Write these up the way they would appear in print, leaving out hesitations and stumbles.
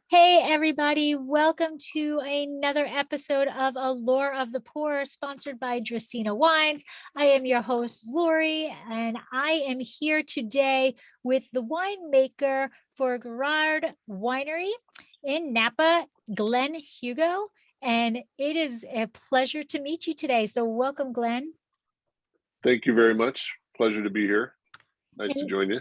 Hey, everybody. Welcome to another episode of Allure of the Poor, sponsored by Dracaena Wines. I am your host, Lori, and I am here today with the winemaker for Girard Winery in Napa, Glenn Hugo. And it is a pleasure to meet you today. So welcome, Glenn. Thank you very much. Pleasure to be here. Nice to And join you.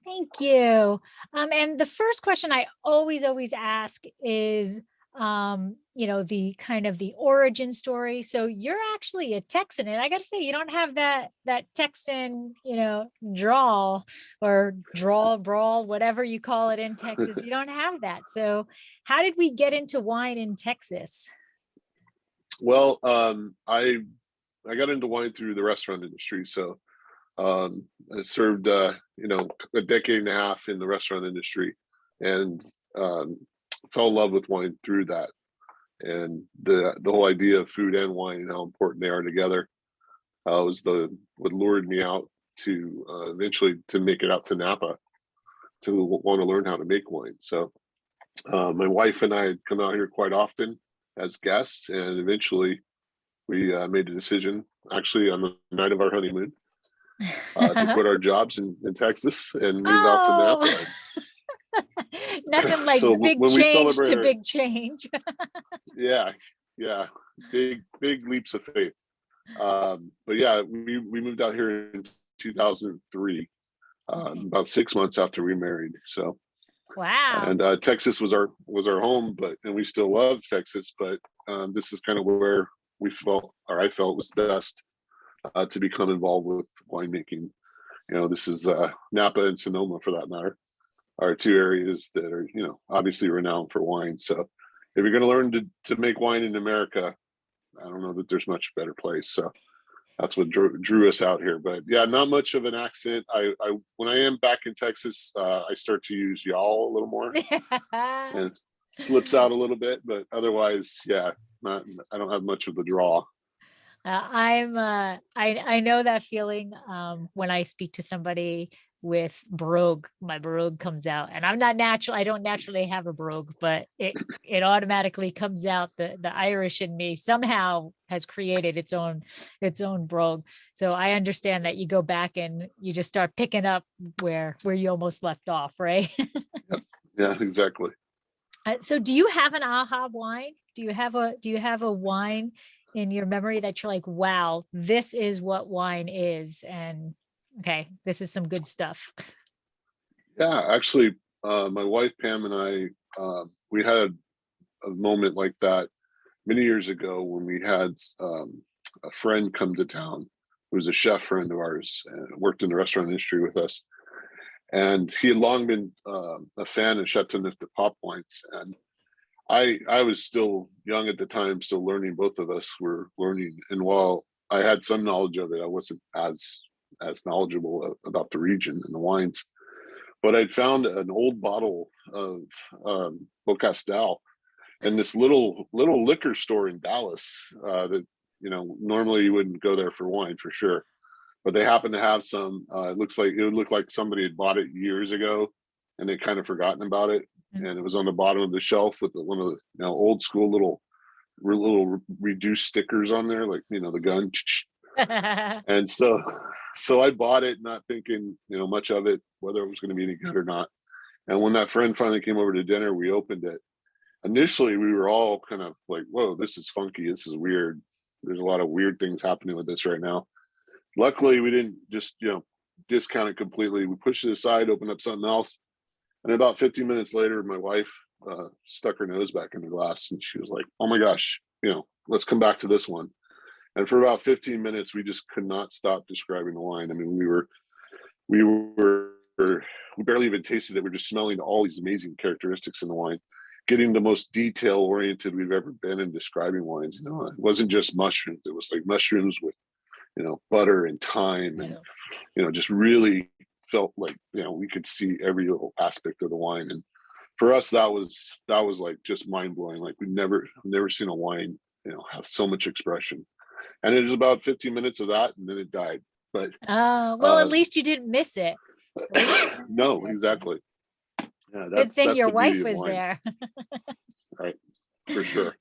Thank you. And the first question I always ask is, the kind of the origin story. So you're actually a Texan, and I got to say, you don't have that Texan, drawl or brawl, whatever you call it in Texas. You don't have that. So how did we get into wine in Texas? Well, I got into wine through the restaurant industry. So I served a decade and a half in the restaurant industry, and fell in love with wine through that. And the whole idea of food and wine and how important they are together was what lured me out to eventually to make it out to Napa to want to learn how to make wine. So my wife and I had come out here quite often as guests, and eventually we made a decision, actually on the night of our honeymoon, to quit our jobs in Texas and move out to Oh, Napa. nothing like So big when we change celebrate to big change. yeah, yeah, big leaps of faith. But yeah, we moved out here in 2003, Okay. about 6 months after we married. So, Wow. and Texas was our home, and we still love Texas. But this is kind of where we felt, or I felt, was best to become involved with winemaking. This is Napa and Sonoma, for that matter, are two areas that are, obviously renowned for wine. So if you're going to learn to make wine in America, I don't know that there's much better place. So that's what drew us out here. But yeah, not much of an accent. I when I am back in Texas, I start to use y'all a little more, and it slips out a little bit. But otherwise, yeah, not. I don't have much of the draw. I know that feeling when I speak to somebody with brogue, my brogue comes out, and I don't naturally have a brogue, but it automatically comes out. The Irish in me somehow has created its own brogue. So I understand that you go back and you just start picking up where you almost left off, right? Yep. Yeah, exactly. So do you have an aha wine? Do you have a wine in your memory that you're like, wow, this is what wine is, and okay, this is some good stuff. Yeah, actually, my wife Pam and I, we had a moment like that many years ago when we had a friend come to town who was a chef friend of ours and worked in the restaurant industry with us. And he had long been a fan of Chateauneuf de Pop wines. And I was still young at the time, still learning. Both of us were learning. And while I had some knowledge of it, I wasn't as knowledgeable about the region and the wines. But I'd found an old bottle of Beaucastel in this little liquor store in Dallas that normally you wouldn't go there for wine for sure, but they happen to have some. It would look like somebody had bought it years ago, and they'd kind of forgotten about it, and it was on the bottom of the shelf with one of the old school little reduced stickers on there, like the gun. And so I bought it, not thinking much of it, whether it was going to be any good or not. And when that friend finally came over to dinner, we opened it. Initially, we were all kind of like, "Whoa, this is funky. This is weird. There's a lot of weird things happening with this right now." Luckily, we didn't just discount it completely. We pushed it aside, opened up something else, and about 15 minutes later, my wife stuck her nose back in the glass, and she was like, "Oh my gosh, let's come back to this one." And for about 15 minutes, we just could not stop describing the wine. I mean, we barely even tasted it. We're just smelling all these amazing characteristics in the wine, getting the most detail oriented we've ever been in describing wines. It wasn't just mushrooms. It was like mushrooms with, butter and thyme, and, Yeah. just really felt like, we could see every little aspect of the wine. And for us, that was like just mind blowing. Like we've never seen a wine, have so much expression. And it was about 15 minutes of that, and then it died. But Oh, well, at uh, least you didn't miss it. At least you didn't miss no, it. exactly. Yeah, Good thing that's your the beauty wife of was wine, there. right? For sure.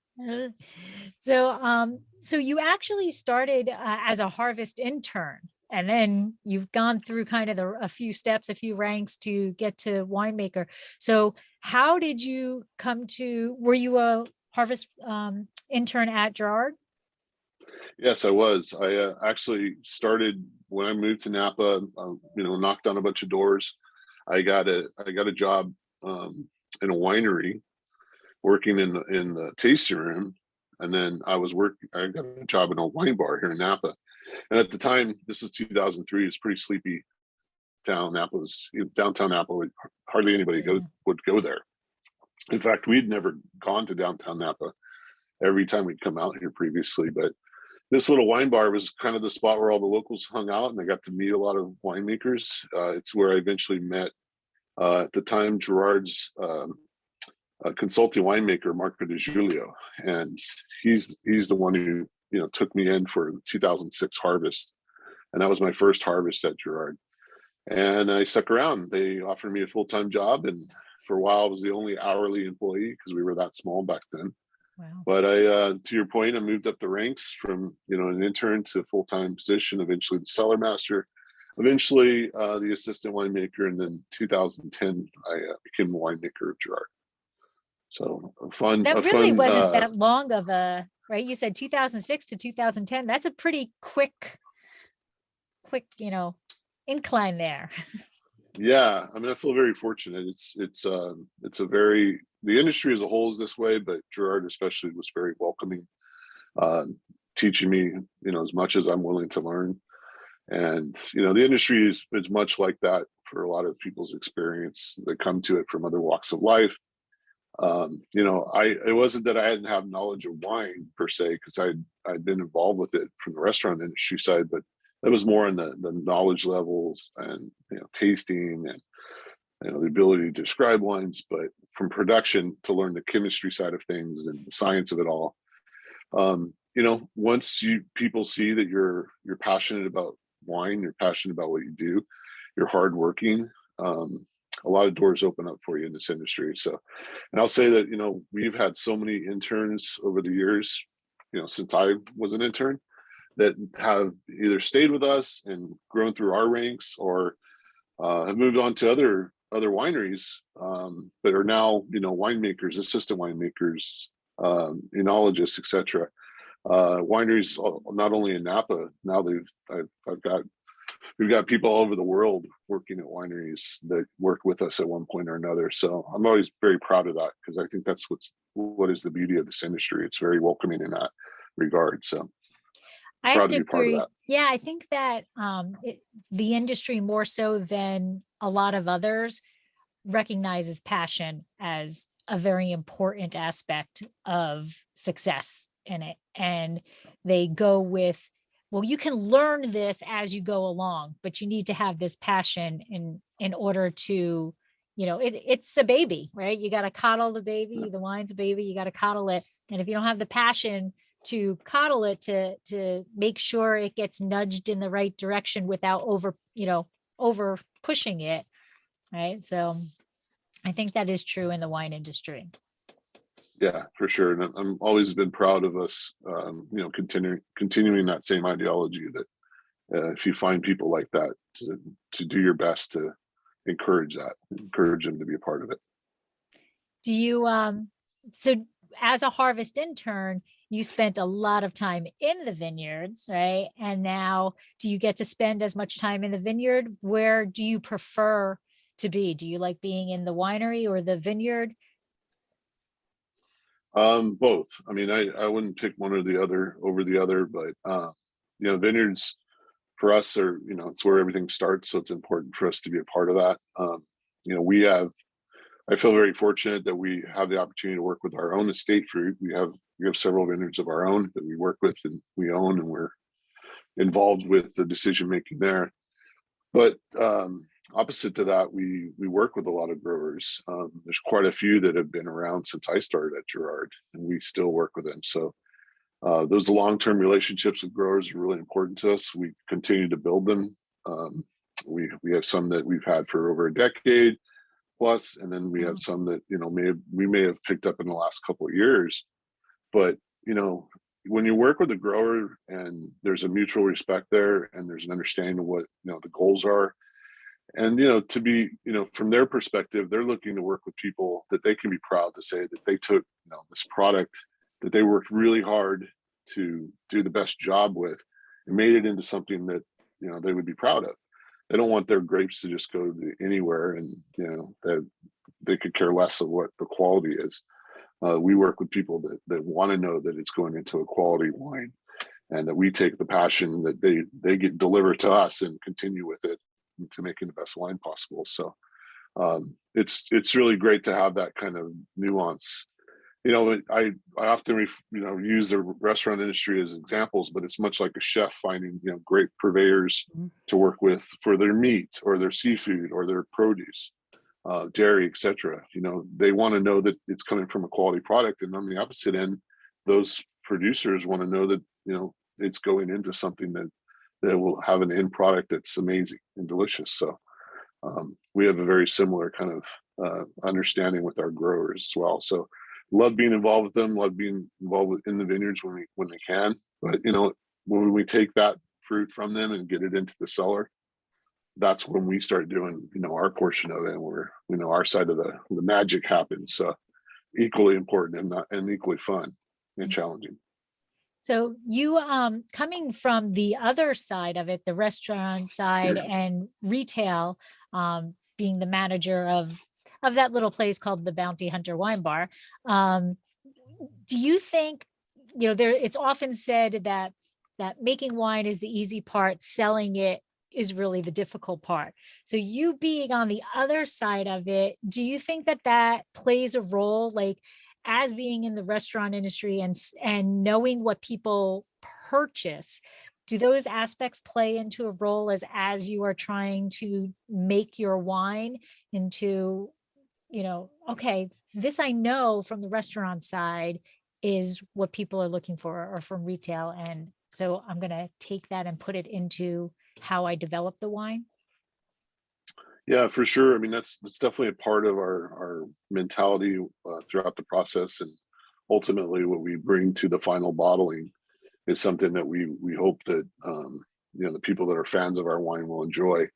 So you actually started as a harvest intern, and then you've gone through kind of a few steps, a few ranks to get to winemaker. So how did you come to, were you a harvest intern at Girard? Yes, I was. I actually started when I moved to Napa. Knocked on a bunch of doors. I got a job in a winery, working in the tasting room, and then I got a job in a wine bar here in Napa. And at the time, this is 2003. It's pretty sleepy town. Downtown Napa. Hardly anybody Yeah. would go there. In fact, we'd never gone to downtown Napa every time we'd come out here previously, but this little wine bar was kind of the spot where all the locals hung out, and I got to meet a lot of winemakers. It's where I eventually met, at the time, Girard's consulting winemaker, Marco Di Giulio, and he's the one who took me in for the 2006 harvest, and that was my first harvest at Girard. And I stuck around. They offered me a full-time job, and for a while I was the only hourly employee because we were that small back then. Wow. But to your point, I moved up the ranks from an intern to a full-time position. Eventually, the cellar master. Eventually, the assistant winemaker, and then 2010, I became the winemaker of Girard. So That really wasn't that long of a, right? You said 2006 to 2010. That's a pretty quick, incline there. yeah. I mean, I feel very fortunate. It's a very, the industry as a whole is this way, but Girard especially was very welcoming, uh, teaching me as much as I'm willing to learn. And the industry is much like that for a lot of people's experience that come to it from other walks of life. It wasn't that I hadn't have knowledge of wine per se, because I'd been involved with it from the restaurant industry side, but that was more in the knowledge levels and tasting and the ability to describe wines. But from production to learn the chemistry side of things and the science of it all, once people see that you're passionate about wine, you're passionate about what you do, you're hardworking, a lot of doors open up for you in this industry. So, and I'll say that we've had so many interns over the years, since I was an intern, that have either stayed with us and grown through our ranks, or have moved on to other wineries, but are now winemakers, assistant winemakers, enologists, etc. Wineries not only in Napa now. We've got people all over the world working at wineries that worked with us at one point or another. So I'm always very proud of that, because I think that's what is the beauty of this industry. It's very welcoming in that regard. So I have proud to to be part of agree. that. Yeah, I think that the industry, more so than a lot of others, recognizes passion as a very important aspect of success in it. And they go with, well, you can learn this as you go along, but you need to have this passion in order to, it's a baby, right? You got to coddle the baby. The wine's a baby. You got to coddle it. And if you don't have the passion to coddle it, to make sure it gets nudged in the right direction without over pushing it, right? So I think that is true in the wine industry. Yeah, for sure. And I'm always been proud of us, continuing that same ideology, that if you find people like that, to do your best to encourage them to be a part of it. Do you so as a harvest intern, you spent a lot of time in the vineyards, right? And now do you get to spend as much time in the vineyard? Where do you prefer to be? Do you like being in the winery or the vineyard? Both. I mean, I wouldn't pick one or the other over the other, but vineyards for us are, it's where everything starts. So it's important for us to be a part of that. I feel very fortunate that we have the opportunity to work with our own estate fruit. We have several vineyards of our own that we work with and we own, and we're involved with the decision making there. But opposite to that, we work with a lot of growers. There's quite a few that have been around since I started at Girard, and we still work with them. So those long-term relationships with growers are really important to us. We continue to build them. We have some that we've had for over a decade. plus, and then we have Oh, some that, we may have picked up in the last couple of years. But, when you work with a grower and there's a mutual respect there and there's an understanding of what, the goals are, and, to be, from their perspective, they're looking to work with people that they can be proud to say that they took, this product that they worked really hard to do the best job with and made it into something that, they would be proud of. They don't want their grapes to just go to anywhere, and, that they could care less of what the quality is. We work with people that want to know that it's going into a quality wine, and that we take the passion that they get delivered to us and continue with it to making the best wine possible. So it's really great to have that kind of nuance. I often use the restaurant industry as examples, but it's much like a chef finding great purveyors mhm. to work with for their meat or their seafood or their produce, dairy, etc. They want to know that it's coming from a quality product, and on the opposite end, those producers want to know that it's going into something that will have an end product that's amazing and delicious. So we have a very similar kind of understanding with our growers as well. So love being involved with them, love being involved in the vineyards when they can. But when we take that fruit from them and get it into the cellar, that's when we start doing our portion of it, and where our side of the magic happens. So equally important and equally fun and challenging. So you coming from the other side of it, the restaurant side and retail, being the manager of that little place called the Bounty Hunter Wine Bar, um, do you think, there it's often said that making wine is the easy part, selling it is really the difficult part. So you being on the other side of it, do you think that that plays a role, like as being in the restaurant industry and knowing what people purchase? Do those aspects play into a role as you are trying to make your wine into, okay, this I know from the restaurant side is what people are looking for, or from retail, and so I'm going to take that and put it into how I develop the wine? Yeah, for sure. I mean, that's definitely a part of our mentality throughout the process, and ultimately what we bring to the final bottling is something that we hope that the people that are fans of our wine will enjoy.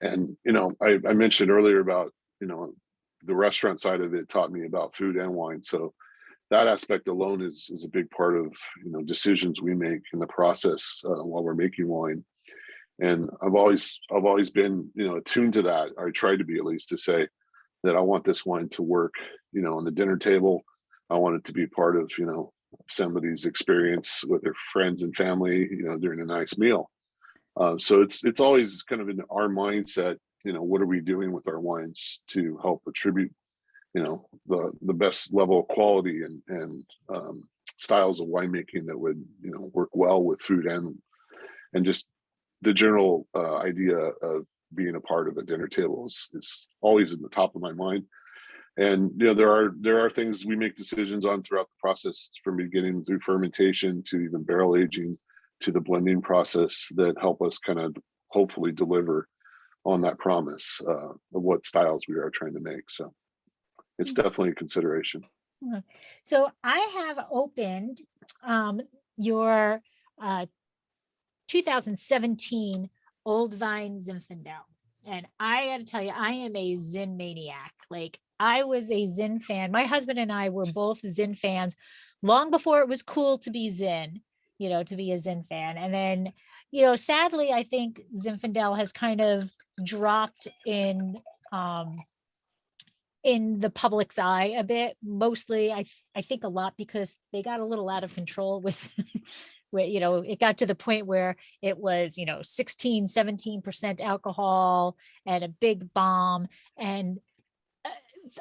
And I mentioned earlier about the restaurant side of it taught me about food and wine. So that aspect alone is a big part of decisions we make in the process while we're making wine. And I've always been attuned to that. I try to be, at least, to say that I want this wine to work on the dinner table. I want it to be part of somebody's experience with their friends and family during a nice meal. So it's always kind of in our mindset, what are we doing with our wines to help attribute the best level of quality and styles of winemaking that would work well with food and just the general idea of being a part of a dinner table is always in the top of my mind. And there are things we make decisions on throughout the process, from beginning through fermentation to even barrel aging to the blending process, that help us kind of hopefully deliver on that promise of what styles we are trying to make. So it's definitely a consideration. Mhm. So I have opened um, your uh, 2017 Old Vine Zinfandel. And I got to tell you, I am a Zin maniac. Like, I was a Zin fan. My husband and I were both Zin fans long before it was cool to be Zin, to be a Zin fan. And then, sadly, I think Zinfandel has kind of dropped um, in the public's eye a bit. Mostly, I think a lot because they got a little out of control with where, it got to the point where it was, 16, 17% alcohol and a big bomb. And uh,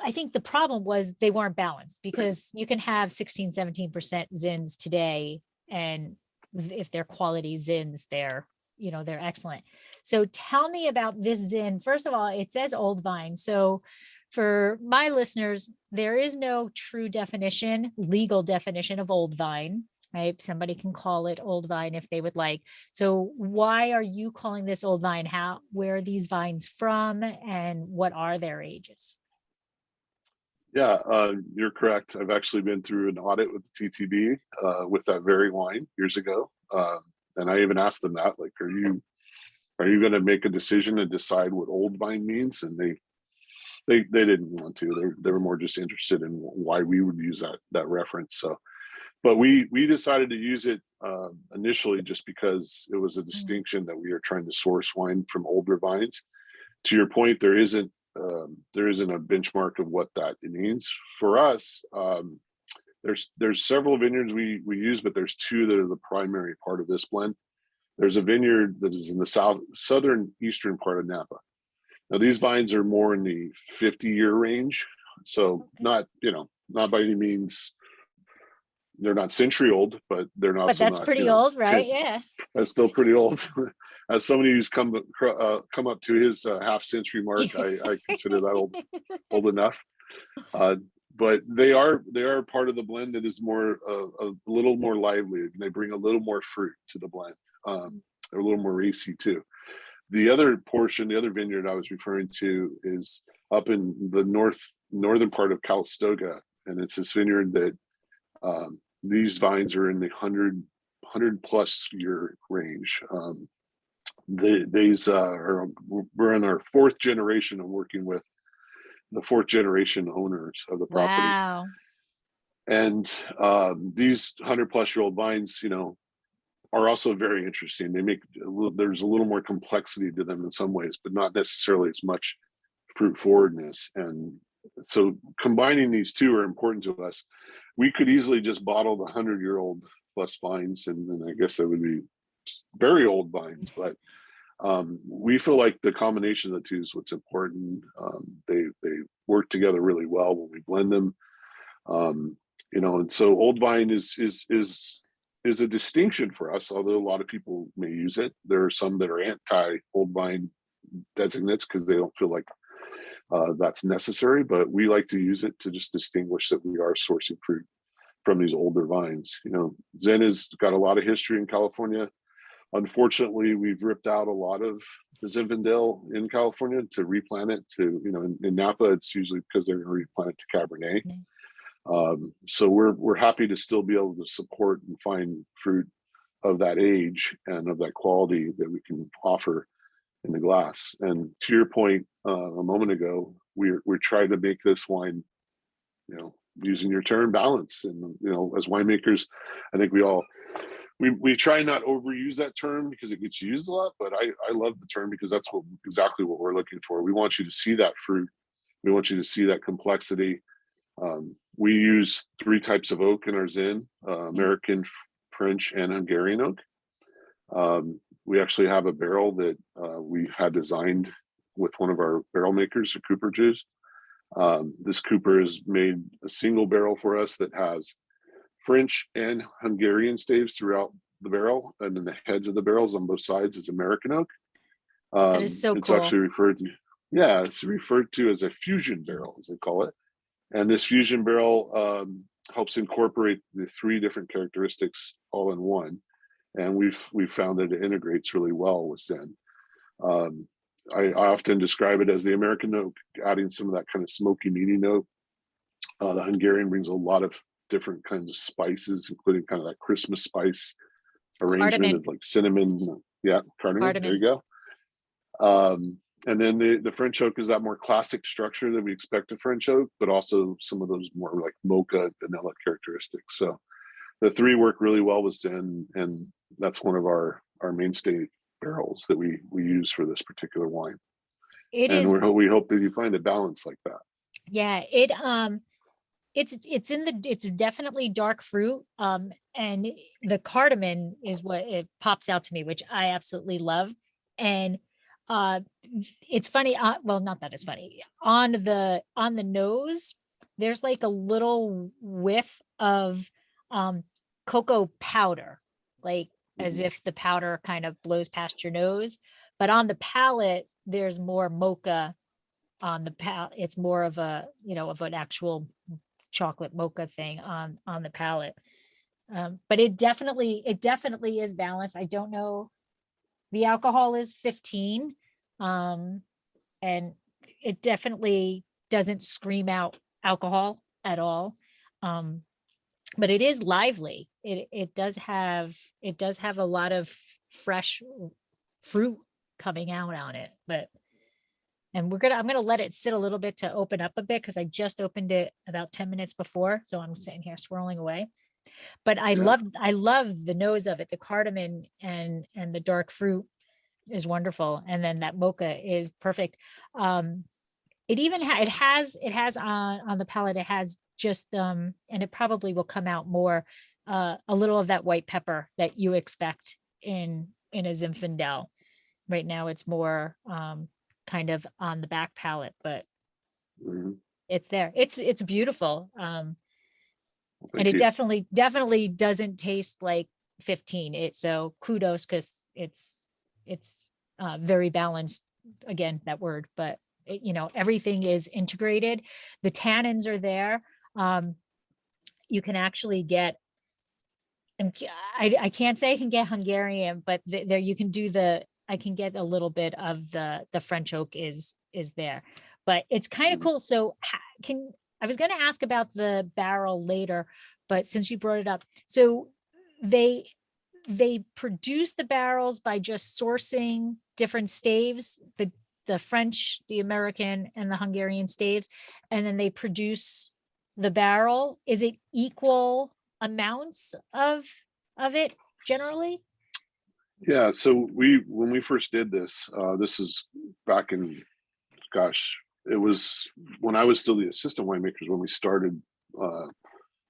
I think the problem was they weren't balanced, because you can have 16, 17% zins today, and if they're quality zins, they're excellent. So tell me about this zin. First of all, it says Old Vine. So for my listeners, there is no true definition, legal definition of Old Vine, right? Somebody can call it Old Vine if they would like. So why are you calling this Old Vine? Where are these vines from, and what are their ages? Yeah, you're correct. I've actually been through an audit with the TTB with that very wine years ago, and I even asked them that, like, are you going to make a decision and decide what old vine means? And they didn't want to. They were more just interested in why we would use that reference. So, but we decided to use it initially just because it was a Mm. distinction that we are trying to source wine from older vines. To your point, there isn't a benchmark of what that means for us. There's several vineyards we use, but there's two that are the primary part of this blend. There's a vineyard that is in the southern eastern part of Napa. Now these vines are more in the 50-year range, so Okay. not by any means, they're not century old, but they're But also that's not pretty old, right? 10. Yeah. That's still pretty old. As somebody who's come up to his half century mark, I consider that old enough. Uh, but they are part of the blend that is more a little more lively, and they bring a little more fruit to the blend. They're a little more racy too. The other portion, the other vineyard I was referring to, is up in the northern part of Calistoga, and it's this vineyard that these vines are in the 100 plus year range. These we're in our fourth generation of working with the fourth generation owners of the property, Wow. and these 100 plus year old vines, are also very interesting. There's a little more complexity to them in some ways, but not necessarily as much fruit forwardness. And so combining these two are important to us. We could easily just bottle the 100-year-old plus vines, and I guess that would be very old vines, but we feel like the combination of the two is what's important. They work together really well when we blend them. And so old vine is a distinction for us, although a lot of people may use it. There are some that are anti old vine designates because they don't feel like that's necessary, but we like to use it to just distinguish that we are sourcing fruit from these older vines. Zen has got a lot of history in California. Unfortunately, we've ripped out a lot of the Zinfandel in California to replant it to, in Napa, it's usually because they're going to replant it to Cabernet. Mm. So we're happy to still be able to support and find fruit of that age and of that quality that we can offer in the glass. And to your point a moment ago, we're trying to make this wine, using your term, balance. And as winemakers, I think we try not overuse that term because it gets used a lot, but I love the term because that's exactly what we're looking for. We want you to see that fruit. We want you to see that complexity. We use three types of oak in our Zin: American, French, and Hungarian oak. We actually have a barrel that we've had designed with one of our barrel makers, a Cooper Juice. This Cooper has made a single barrel for us that has French and Hungarian staves throughout the barrel, and then the heads of the barrels on both sides is American oak. That is so It's cool. actually referred to as a fusion barrel, as they call it. And this fusion barrel helps incorporate the three different characteristics all in one. And we've found that it integrates really well with Zen. Um, I often describe it as the American oak, adding some of that kind of smoky, meaty note. The Hungarian brings a lot of different kinds of spices, including kind of that Christmas spice arrangement Cardamom. of like cinnamon. Yeah, cardamom. There Cardamom. you go. And then the French oak is that more classic structure that we expect a French oak, but also some of those more like mocha vanilla characteristics. So the three work really well with Zen, and that's one of our mainstay barrels that we use for this particular wine. It And is, we hope that you find a balance like that. yeah, it's definitely dark fruit. And the cardamom is what it pops out to me, which I absolutely love. And uh it's funny, well, not that it's funny. On the nose, there's like a little whiff of um cocoa powder, like as Mhm. if the powder kind of blows past your nose. But on the palate, there's more mocha on the palate. It's more of of an actual chocolate mocha thing on the palate. But it definitely is balanced. I don't know. The alcohol is 15, and it definitely doesn't scream out alcohol at all. Um, but it is lively. It does have a lot of fresh fruit coming out on it. But and I'm gonna let it sit a little bit to open up a bit because I just opened it about 10 minutes before. So I'm sitting here swirling away. But Yeah. I love the nose of it. The cardamom and the dark fruit is wonderful. And then that mocha is perfect. Um, it even it has on the palate, it has just and it probably will come out more a little of that white pepper that you expect in a Zinfandel. Right now it's more kind of on the back palate, but Mhm. it's there. It's beautiful. And Thank it you. definitely doesn't taste like 15. It so kudos because it's very balanced. Again, that word, but everything is integrated. The tannins are there. Um, you can actually get. I can't say I can get Hungarian, but there you can do the. I can get a little bit of the French oak is there, but it's kind of Mhm. cool. So can I was going to ask about the barrel later, but since you brought it up, so they they produce the barrels by just sourcing different staves, the French, the American, and the Hungarian staves, and then they produce the barrel. Is it equal amounts of it generally? Yeah. So when we first did this, this is back in, gosh, it was when I was still the assistant winemakers when we started uh,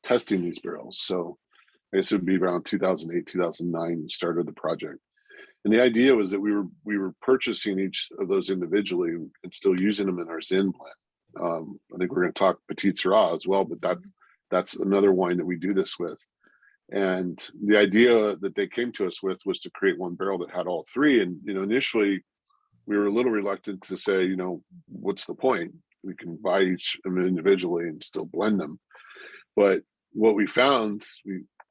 testing these barrels. So I guess it would be around 2008, 2009, we started the project. And the idea was that we were purchasing each of those individually and still using them in our Zin blend. I think we're going to talk Petite Syrah as well, but that's another wine that we do this with. And the idea that they came to us with was to create one barrel that had all three. And initially we were a little reluctant to say, what's the point? We can buy each of them individually and still blend them. But what we found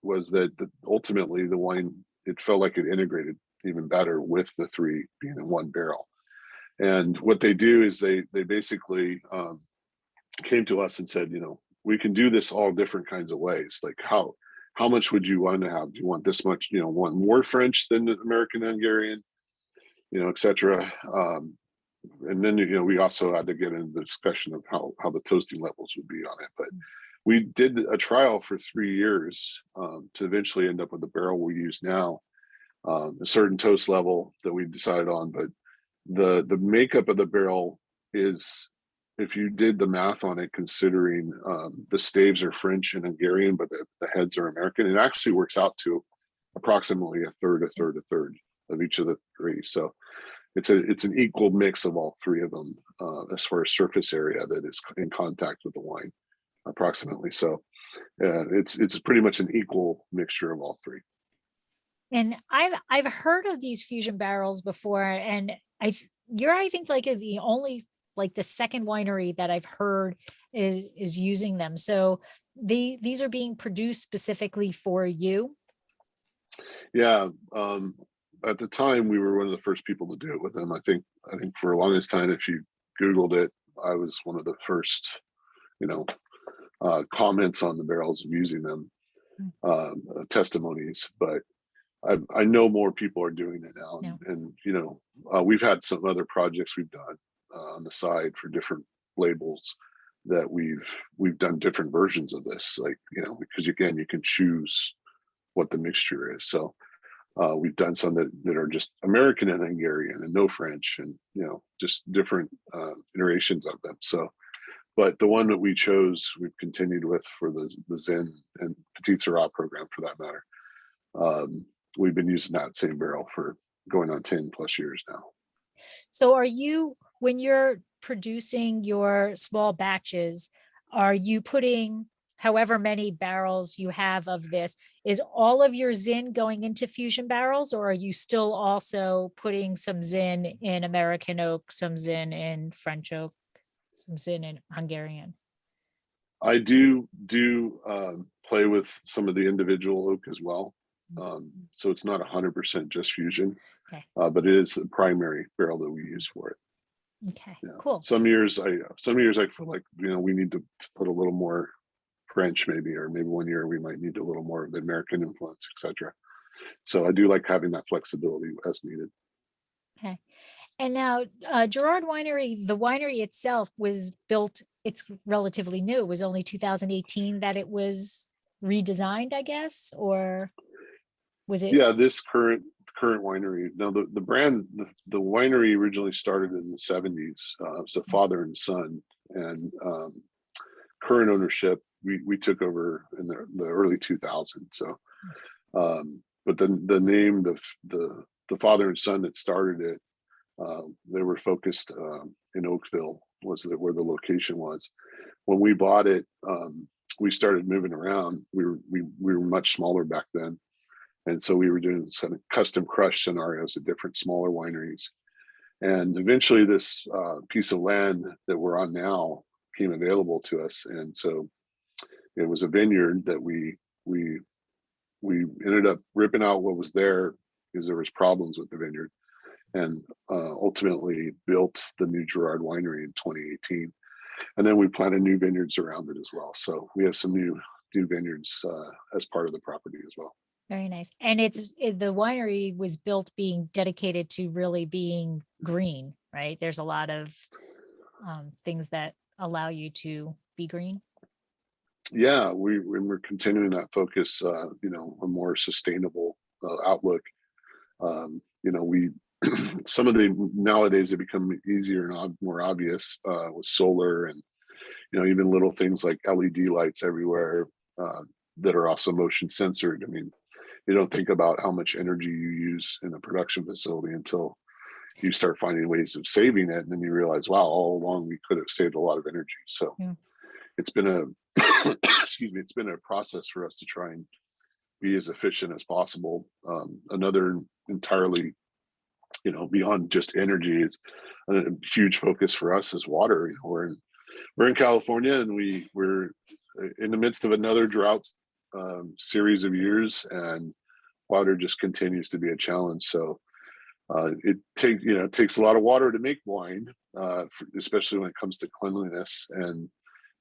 was that ultimately the wine, it felt like it integrated even better with the three being in one barrel. And what they do is they basically came to us and said, we can do this all different kinds of ways. Like how much would you want to have? Do you want this much? Want more French than American Hungarian? etc. And then we also had to get into the discussion of how the toasting levels would be on it. But we did a trial for 3 years to eventually end up with the barrel we use now, a certain toast level that we decided on. But the makeup of the barrel is, if you did the math on it, considering the staves are French and Hungarian, but the heads are American, it actually works out to approximately a third, a third, a third of each of the three. So it's an equal mix of all three of them as far as surface area that is in contact with the wine, approximately. So it's pretty much an equal mixture of all three. And I've heard of these fusion barrels before, and you're I think like the only like the second winery that I've heard is using them. So these are being produced specifically for you. Yeah. At the time, we were one of the first people to do it with them. I think for the longest time, if you Googled it, I was one of the first, you know, comments on the barrels of using them, testimonies. But I know more people are doing it now, No. and we've had some other projects we've done on the side for different labels that we've done different versions of this, like because again, you can choose what the mixture is. So we've done some that are just American and Hungarian and no French, and just different iterations of them. So, but the one that we chose, we've continued with for the Zin and Petite Syrah program, for that matter. We've been using that same barrel for going on 10 plus years now. So when you're producing your small batches, are you putting however many barrels you have of this, is all of your Zin going into fusion barrels, or are you still also putting some Zin in American oak, some Zin in French oak, some Zin in Hungarian? I do play with some of the individual oak as well. So it's not 100% just fusion, Okay. but it is the primary barrel that we use for it. Okay, Yeah. cool. Some years I feel like, we need to put a little more French maybe, or maybe one year we might need a little more of the American influence, etc. So I do like having that flexibility as needed. Okay. And now, Girard Winery, the winery itself was built, it's relatively new. It was only 2018 that it was redesigned, I guess, or was it? Yeah, this current winery. Now the winery originally started in the 70s. It was a father and son, and current ownership we took over in the early 2000s. So, but then the name the father and son that started it, they were focused in Oakville where the location was. When we bought it, we started moving around. We were much smaller back then, and so we were doing some custom crush scenarios at different smaller wineries. And eventually, this piece of land that we're on now came available to us, and so it was a vineyard that we ended up ripping out what was there because there was problems with the vineyard, and ultimately built the new Girard Winery in 2018. And then we planted new vineyards around it as well. So we have some new vineyards as part of the property as well. Very nice. And the winery was built being dedicated to really being green, right? There's a lot of things that allow you to be green. Yeah, we're continuing that focus, a more sustainable outlook. We some of the nowadays they become easier and more obvious with solar, and even little things like LED lights everywhere that are also motion censored. I mean, you don't think about how much energy you use in a production facility until you start finding ways of saving it, and then you realize, wow, all along we could have saved a lot of energy. So Yeah. it's been a excuse me, it's been a process for us to try and be as efficient as possible. Another entirely, beyond just energy, is a huge focus for us is water. We're in California, and we're in the midst of another drought series of years, and water just continues to be a challenge. So it takes a lot of water to make wine, especially when it comes to cleanliness and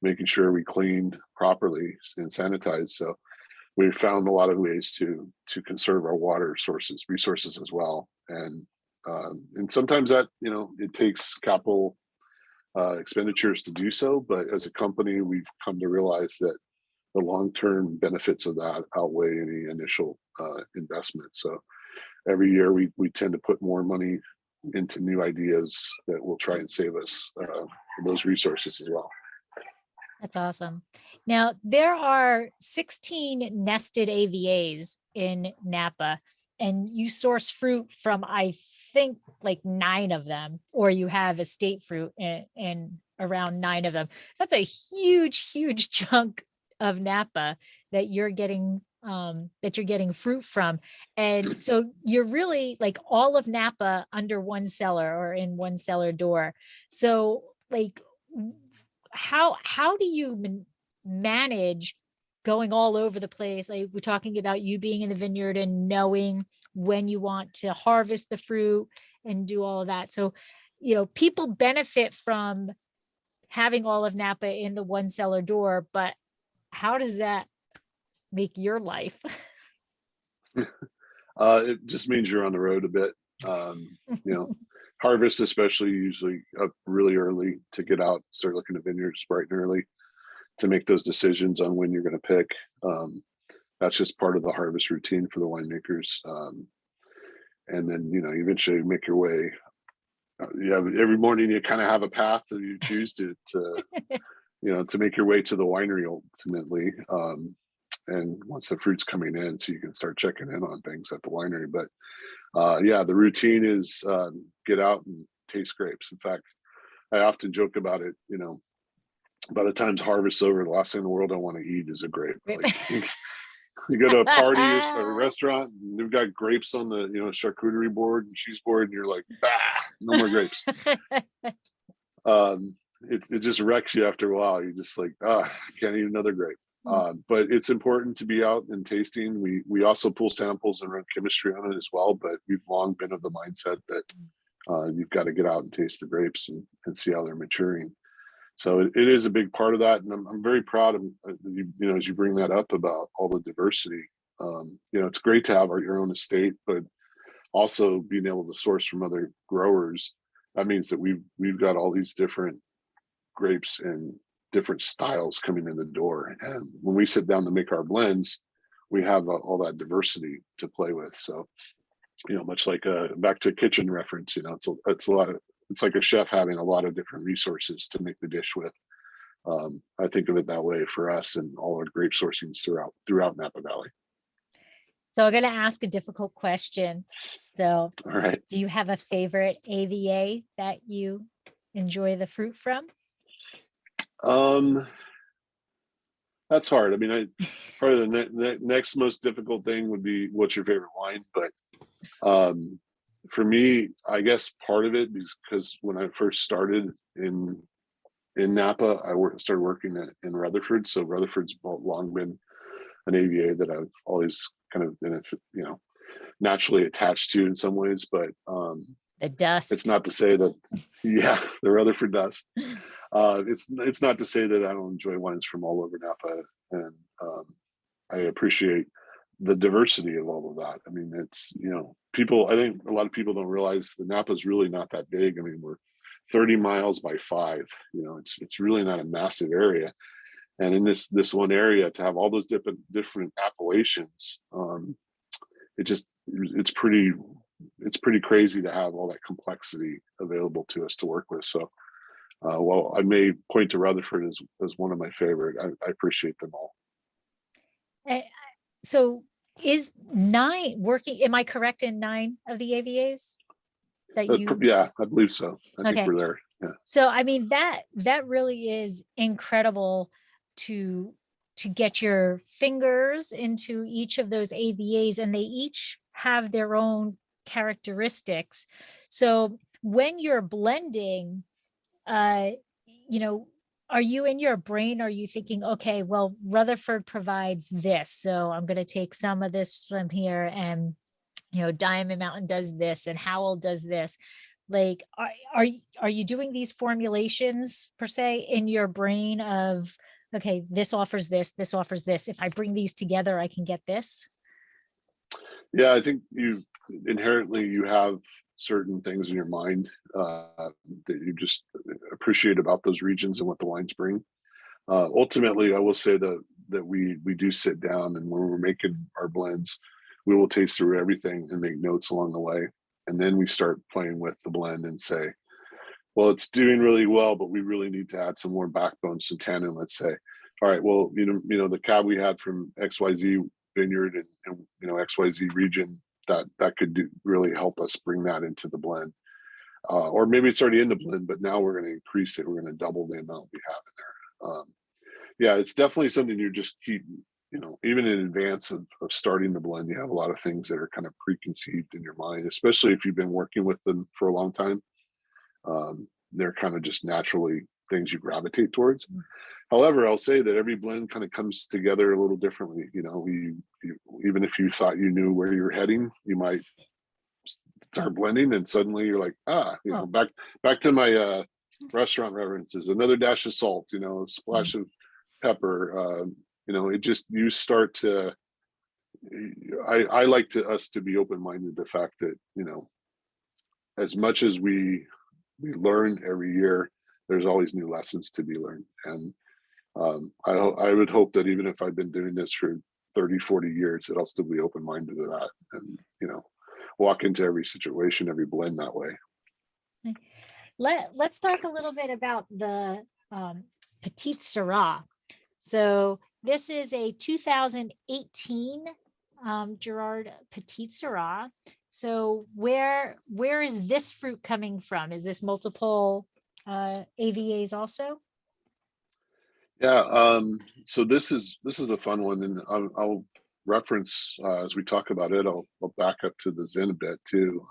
making sure we clean properly and sanitize. So we've found a lot of ways to conserve our water resources as well. And sometimes that it takes capital expenditures to do so, but as a company, we've come to realize that the long-term benefits of that outweigh any initial investment. So every year we tend to put more money into new ideas that will try and save us those resources as well. That's awesome. Now, there are 16 nested AVAs in Napa, and you source fruit from, I think, like 9 of them, or you have estate fruit in around 9 of them. So that's a huge, huge chunk of Napa that you're getting fruit from. And so you're really like all of Napa under one cellar or in one cellar door. So like how do you manage going all over the place? Like we're talking about you being in the vineyard and knowing when you want to harvest the fruit and do all of that. So, people benefit from having all of Napa in the one cellar door, but how does that make your life? It just means you're on the road a bit. You know, harvest especially usually up really early to get out, start looking at vineyards bright and early to make those decisions on when you're going to pick. That's just part of the harvest routine for the winemakers. And then eventually make your way. Every morning you kind of have a path that you choose to make your way to the winery ultimately. And once the fruit's coming in, so you can start checking in on things at the winery. But the routine is get out and taste grapes. In fact, I often joke about it. By the time harvest's over, the last thing in the world I want to eat is a grape. Like, you go to a party or a restaurant, and they've got grapes on the charcuterie board and cheese board, and you're like, bah, no more grapes. It just wrecks you after a while. You're just like, I can't eat another grape. But it's important to be out and tasting. We also pull samples and run chemistry on it as well. But we've long been of the mindset that You've got to get out and taste the grapes and see how they're maturing. So it is a big part of that, and I'm very proud of you, as you bring that up about all the diversity. It's great to have your own estate, but also being able to source from other growers. That means that we've got all these different grapes and different styles coming in the door, and when we sit down to make our blends, we have all that diversity to play with. So much like back to a kitchen reference, it's a lot of, it's like a chef having a lot of different resources to make the dish with. I think of it that way for us and all our grape sourcings throughout Napa Valley. So I'm going to ask a difficult question. So All right. do you have a favorite AVA that you enjoy the fruit from? That's hard. I mean, probably the next most difficult thing would be what's your favorite wine, but for me, I guess part of it is because when I first started in Napa, started working in Rutherford. So Rutherford's long been an AVA that I've always kind of been, naturally attached to in some ways. But the dust. It's not to say that, yeah, the Rutherford dust. It's not to say that I don't enjoy wines from all over Napa, and I appreciate the diversity of all of that. I mean, it's, I think a lot of people don't realize that Napa is really not that big. I mean, we're 30 miles by 5. It's really not a massive area. And in this one area, to have all those different appellations, it's pretty crazy to have all that complexity available to us to work with. So, while I may point to Rutherford as one of my favorite, I appreciate them all. So is 9 working? Am I correct in 9 of the AVAs that you? Yeah, I believe so. I think we're there. Yeah. So, I mean, that really is incredible to get your fingers into each of those AVAs, and they each have their own characteristics. So when you're blending, are you in your brain, are you thinking, okay, well, Rutherford provides this, so I'm going to take some of this from here, and Diamond Mountain does this, and Howell does this? Like, are you doing these formulations per se in your brain of, okay, this offers this offers this, if I bring these together, I can get this? Yeah, I think you have certain things in your mind that you just appreciate about those regions and what the wines bring. Ultimately, I will say that we do sit down, and when we're making our blends, we will taste through everything and make notes along the way. And then we start playing with the blend and say, well, it's doing really well, but we really need to add some more backbone, some tannin, let's say. All right, well, the cab we had from XYZ vineyard and XYZ region, that could really help us bring that into the blend. Or maybe it's already in the blend, but now we're going to increase it. We're going to double the amount we have in there. Yeah, it's definitely something you just keep, even in advance of starting the blend, you have a lot of things that are kind of preconceived in your mind, especially if you've been working with them for a long time. They're kind of just naturally things you gravitate towards. However, I'll say that every blend kind of comes together a little differently. Even if you thought you knew where you're heading, you might start blending, and suddenly you're like, back to my restaurant references, another dash of salt, a splash of pepper. It just, you start to. I like us to be open-minded to the fact that as much as we learn every year, there's always new lessons to be learned. And I would hope that even if I've been doing this for 30, 40 years, that I'll still be open-minded to that, and walk into every situation, every blend that way. Let's talk a little bit about the Petite Syrah. So this is a 2018 Girard Petite Syrah. So where is this fruit coming from? Is this multiple AVAs also? Yeah, so this is a fun one, and I'll reference as we talk about it. I'll back up to the Zin a bit too.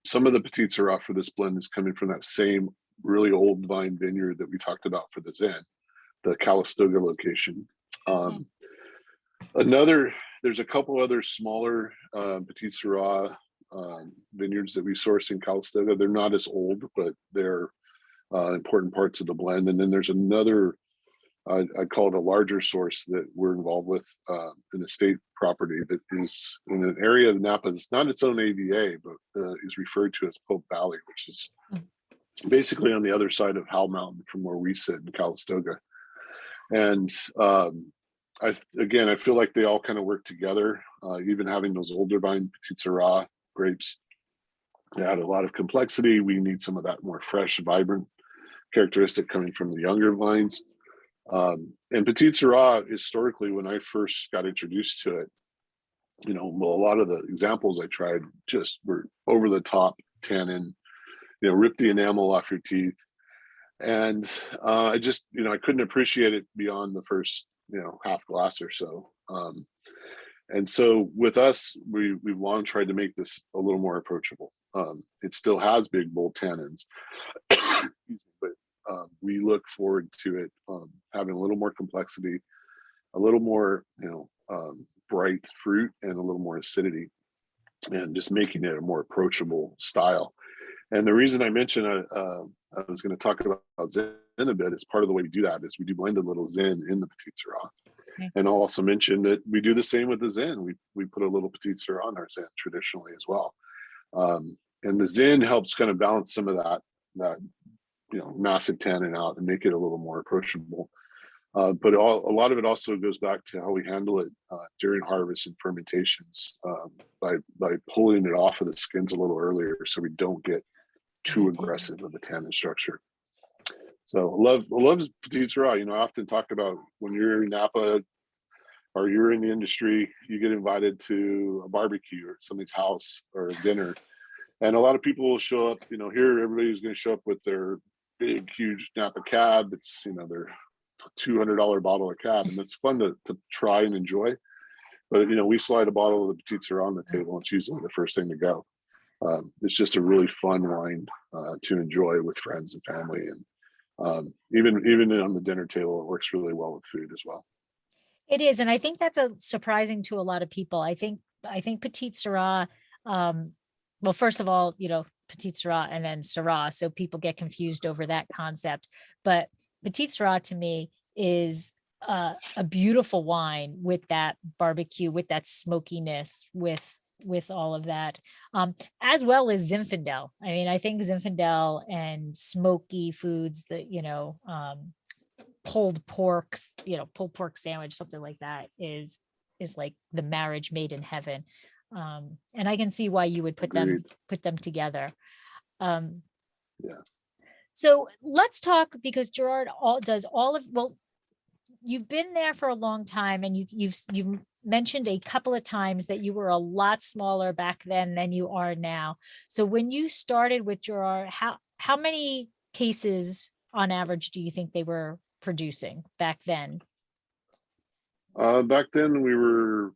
Some of the Petite Syrah for this blend is coming from that same really old vine vineyard that we talked about for the Zin, the Calistoga location. There's a couple other smaller Petite Syrah vineyards that we source in Calistoga. They're not as old, but they're important parts of the blend. And then there's another, I call it a larger source that we're involved with in a state property that is in an area of Napa. It's not its own AVA, but is referred to as Pope Valley, which is basically on the other side of Howell Mountain from where we sit in Calistoga. And I feel like they all kind of work together. Even having those older vine Petit Syrah grapes, they add a lot of complexity. We need some of that more fresh, vibrant characteristic coming from the younger vines. And Petit Syrah, historically, when I first got introduced to it, a lot of the examples I tried just were over the top tannin, rip the enamel off your teeth. And I just, I couldn't appreciate it beyond the first, half glass or so. And so with us, we've long tried to make this a little more approachable. It still has big, bold tannins, but we look forward to it having a little more complexity, a little more, bright fruit, and a little more acidity, and just making it a more approachable style. And the reason I mentioned I was going to talk about Zin a bit is part of the way we do that is we do blended little Zin in the Petite Syrah. Okay. And I'll also mention that we do the same with the Zin. We put a little Petite Syrah on our Zin traditionally as well. And the Zin helps kind of balance some of that massive tannin out and make it a little more approachable. But a lot of it also goes back to how we handle it during harvest and fermentations by pulling it off of the skins a little earlier, so we don't get too aggressive of the tannin structure. So I love Petite Syrah. I often talk about when you're in Napa or you're in the industry, you get invited to a barbecue or somebody's house or a dinner, and a lot of people will show up. Here everybody's going to show up with their big, huge Napa cab. It's their $200 bottle of cab, and it's fun to try and enjoy. But we slide a bottle of the Petite Syrah on the table, and it's usually the first thing to go. It's just a really fun wine to enjoy with friends and family, and even on the dinner table, it works really well with food as well. It is, and I think that's surprising to a lot of people. I think Petite Syrah. Well, first of all, Petite Syrah and then Syrah, so people get confused over that concept. But Petite Syrah to me is a beautiful wine with that barbecue, with that smokiness, with all of that, as well as Zinfandel. I mean, I think Zinfandel and smoky foods that, pulled pork sandwich, something like that is like the marriage made in heaven. And I can see why you would put them together. Yeah. So let's talk, because Girard you've been there for a long time, and you've mentioned a couple of times that you were a lot smaller back then than you are now. So when you started with Girard, how many cases on average do you think they were producing back then? Back then we were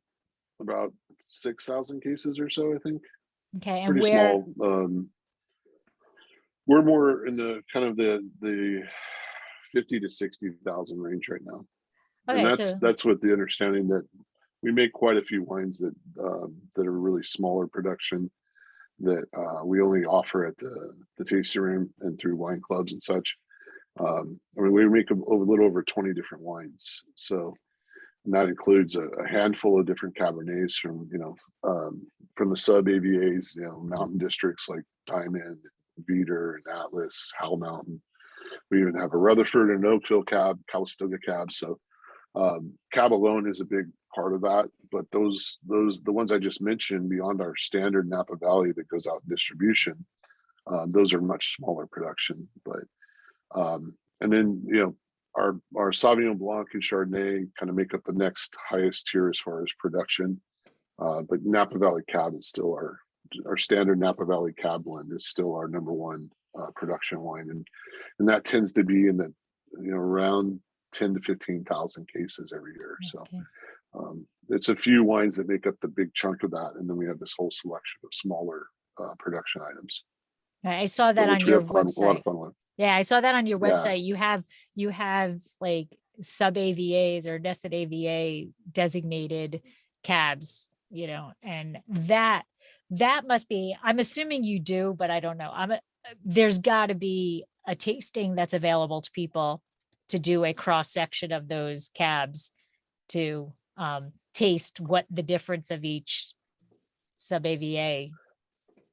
about 6,000 cases or so, I think. Okay, and pretty small. We're more in the kind of the 50 to 60,000 range right now. Okay, and that's with the understanding that we make quite a few wines that are really smaller production that we only offer at the tasting room and through wine clubs and such. We make a little over 20 different wines. So, and that includes a handful of different Cabernets from the sub AVAs, mountain districts like Diamond, Veeder, and Atlas, Howell Mountain. We even have a Rutherford and Oakville cab, Calistoga cab. So cab alone is a big part of that. But the ones I just mentioned beyond our standard Napa Valley that goes out in distribution, those are much smaller production. But and then our Sauvignon Blanc and Chardonnay kind of make up the next highest tier as far as production. But Napa Valley Cab is still our standard Napa Valley Cab blend is still our number one production wine, and that tends to be in the around 10 to 15,000 cases every year. Okay. So it's a few wines that make up the big chunk of that, and then we have this whole selection of smaller production items. I saw that on your website. A lot of fun with. Yeah, I saw that on your website. Yeah. You have like sub AVAs or nested AVA designated cabs, and that must be, I'm assuming you do, but I don't know. There's got to be a tasting that's available to people to do a cross section of those cabs to taste what the difference of each sub AVA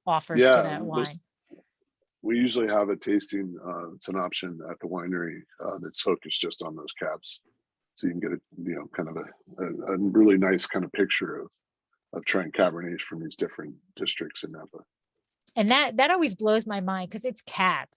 offers to Yeah, that wine. most we usually have a tasting. It's an option at the winery that's focused just on those cabs, so you can get a kind of a really nice kind of picture of trying Cabernets from these different districts in Napa. And that always blows my mind because it's cab,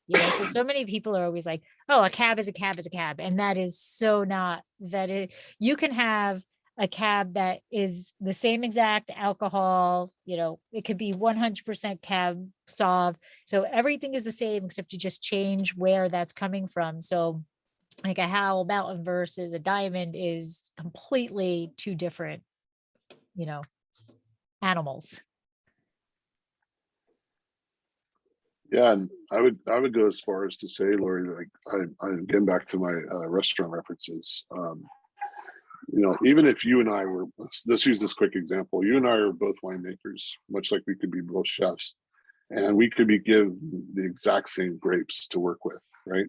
so many people are always like, oh, a cab is a cab is a cab. And that is so not that it, you can have a cab that is the same exact alcohol, it could be 100% cab sauv. So everything is the same except you just change where that's coming from. So like a Howell Mountain versus a Diamond is completely two different, you know, animals. Yeah, and I would go as far as to say, Lori, like I again back to my restaurant references. Even if you and I were, let's use this quick example. You and I are both winemakers, much like we could be both chefs, and we could be given the exact same grapes to work with, right?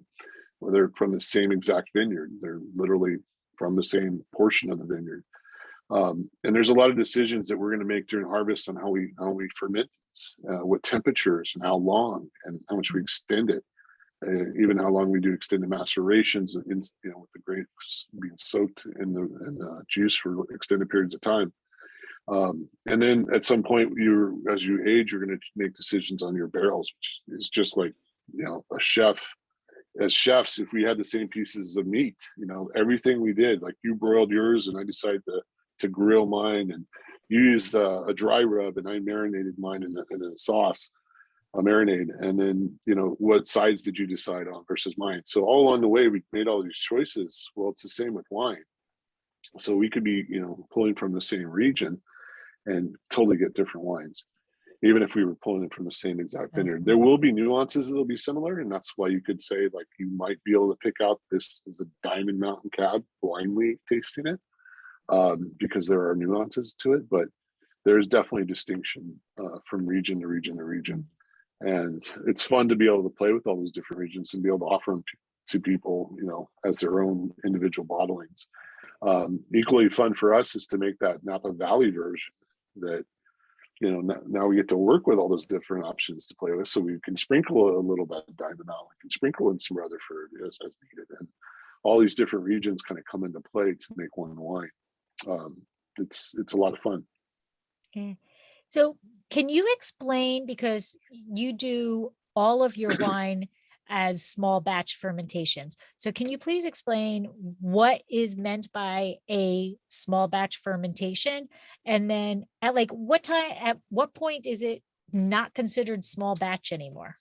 Well, they're from the same exact vineyard. They're literally from the same portion of the vineyard. And there's a lot of decisions that we're going to make during harvest on how we ferment these, what temperatures and how long and how much we extend it, even how long we do extended macerations, with the grapes being soaked in the juice for extended periods of time. And then at some point, as you age, you're going to make decisions on your barrels, which is just like a chef. As chefs, if we had the same pieces of meat, everything we did, like you broiled yours and I decided to grill mine, and you used a dry rub and I marinated mine in a sauce, a marinade, and then what sides did you decide on versus mine? So all along the way we made all these choices. Well, it's the same with wine. So we could be pulling from the same region and totally get different wines, even if we were pulling it from the same exact vineyard. There will be nuances that'll be similar, and that's why you could say, like, you might be able to pick out this is a Diamond Mountain Cab blindly tasting it, because there are nuances to it, but there's definitely distinction from region to region to region. And it's fun to be able to play with all those different regions and be able to offer them to people, as their own individual bottlings. Equally fun for us is to make that Napa Valley version that now we get to work with all those different options to play with. So we can sprinkle a little bit of Diamond Mountain, we can sprinkle in some Rutherford as needed, and all these different regions kind of come into play to make one wine. It's a lot of fun. Okay. So can you explain, because you do all of your wine as small batch fermentations. So can you please explain what is meant by a small batch fermentation? And then at what point is it not considered small batch anymore?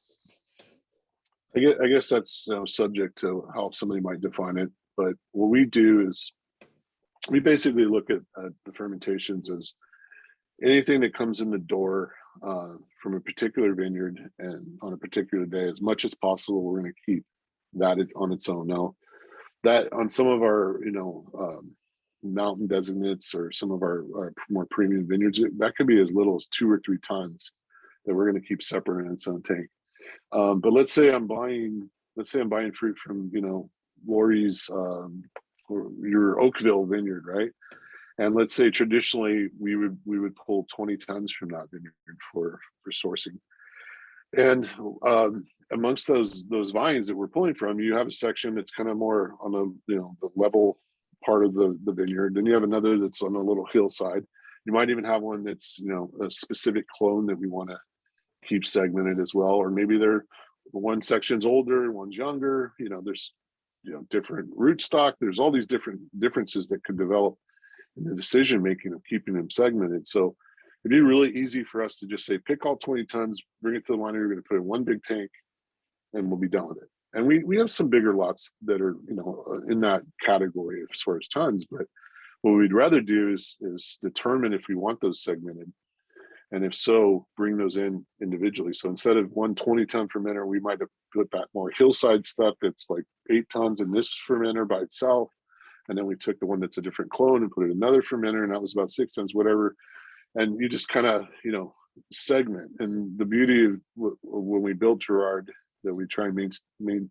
I guess that's subject to how somebody might define it. But what we do is we basically look at the fermentations as anything that comes in the door from a particular vineyard and on a particular day. As much as possible, we're going to keep that on its own. Now, that on some of our mountain designates or some of our more premium vineyards, that could be as little as 2 or 3 tons that we're going to keep separate in its own tank. But let's say I'm buying fruit from Lori's or your Oakville vineyard, right? And let's say traditionally we would pull 20 tons from that vineyard for sourcing. And amongst those vines that we're pulling from, you have a section that's kind of more on the level part of the vineyard. Then you have another that's on a little hillside. You might even have one that's a specific clone that we want to keep segmented as well, or maybe one section's older, one's younger. There's different rootstock. There's all these different differences that could develop in the decision making of keeping them segmented. So it'd be really easy for us to just say, pick all 20 tons, bring it to the winery. We're going to put it in one big tank, and we'll be done with it. And we have some bigger lots that are in that category as far as tons. But what we'd rather do is determine if we want those segmented, and if so, bring those in individually. So instead of 120-ton fermenter, we might have put that more hillside stuff that's like 8 tons in this fermenter by itself. And then we took the one that's a different clone and put it in another fermenter, and that was about 6 tons, whatever. And you just kind of, segment. And the beauty of when we build Girard that we try and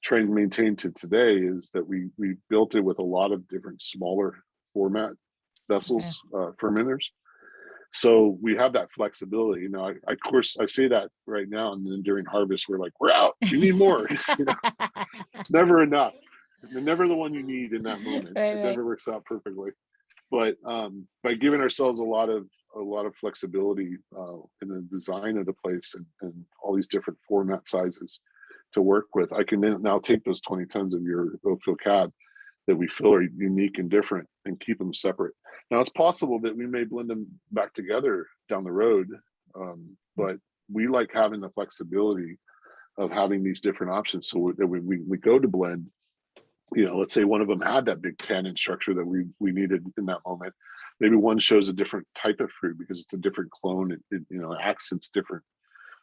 try and maintain to today is that we built it with a lot of different smaller format Okay. vessels, fermenters. So we have that flexibility. You know, of course I say that right now, and then during harvest we're like, we're out. We need more. You know, never enough. Never the one you need in that moment. Right, It right. never works out perfectly. But by giving ourselves a lot of flexibility in the design of the place and all these different format sizes to work with, I can then now take those 20 tons of your oak fill cab that we feel are unique and different and keep them separate. Now it's possible that we may blend them back together down the road, but we like having the flexibility of having these different options so that when we go to blend, you know, let's say one of them had that big tannin structure that we needed in that moment. Maybe one shows a different type of fruit because it's a different clone. It you know, accents different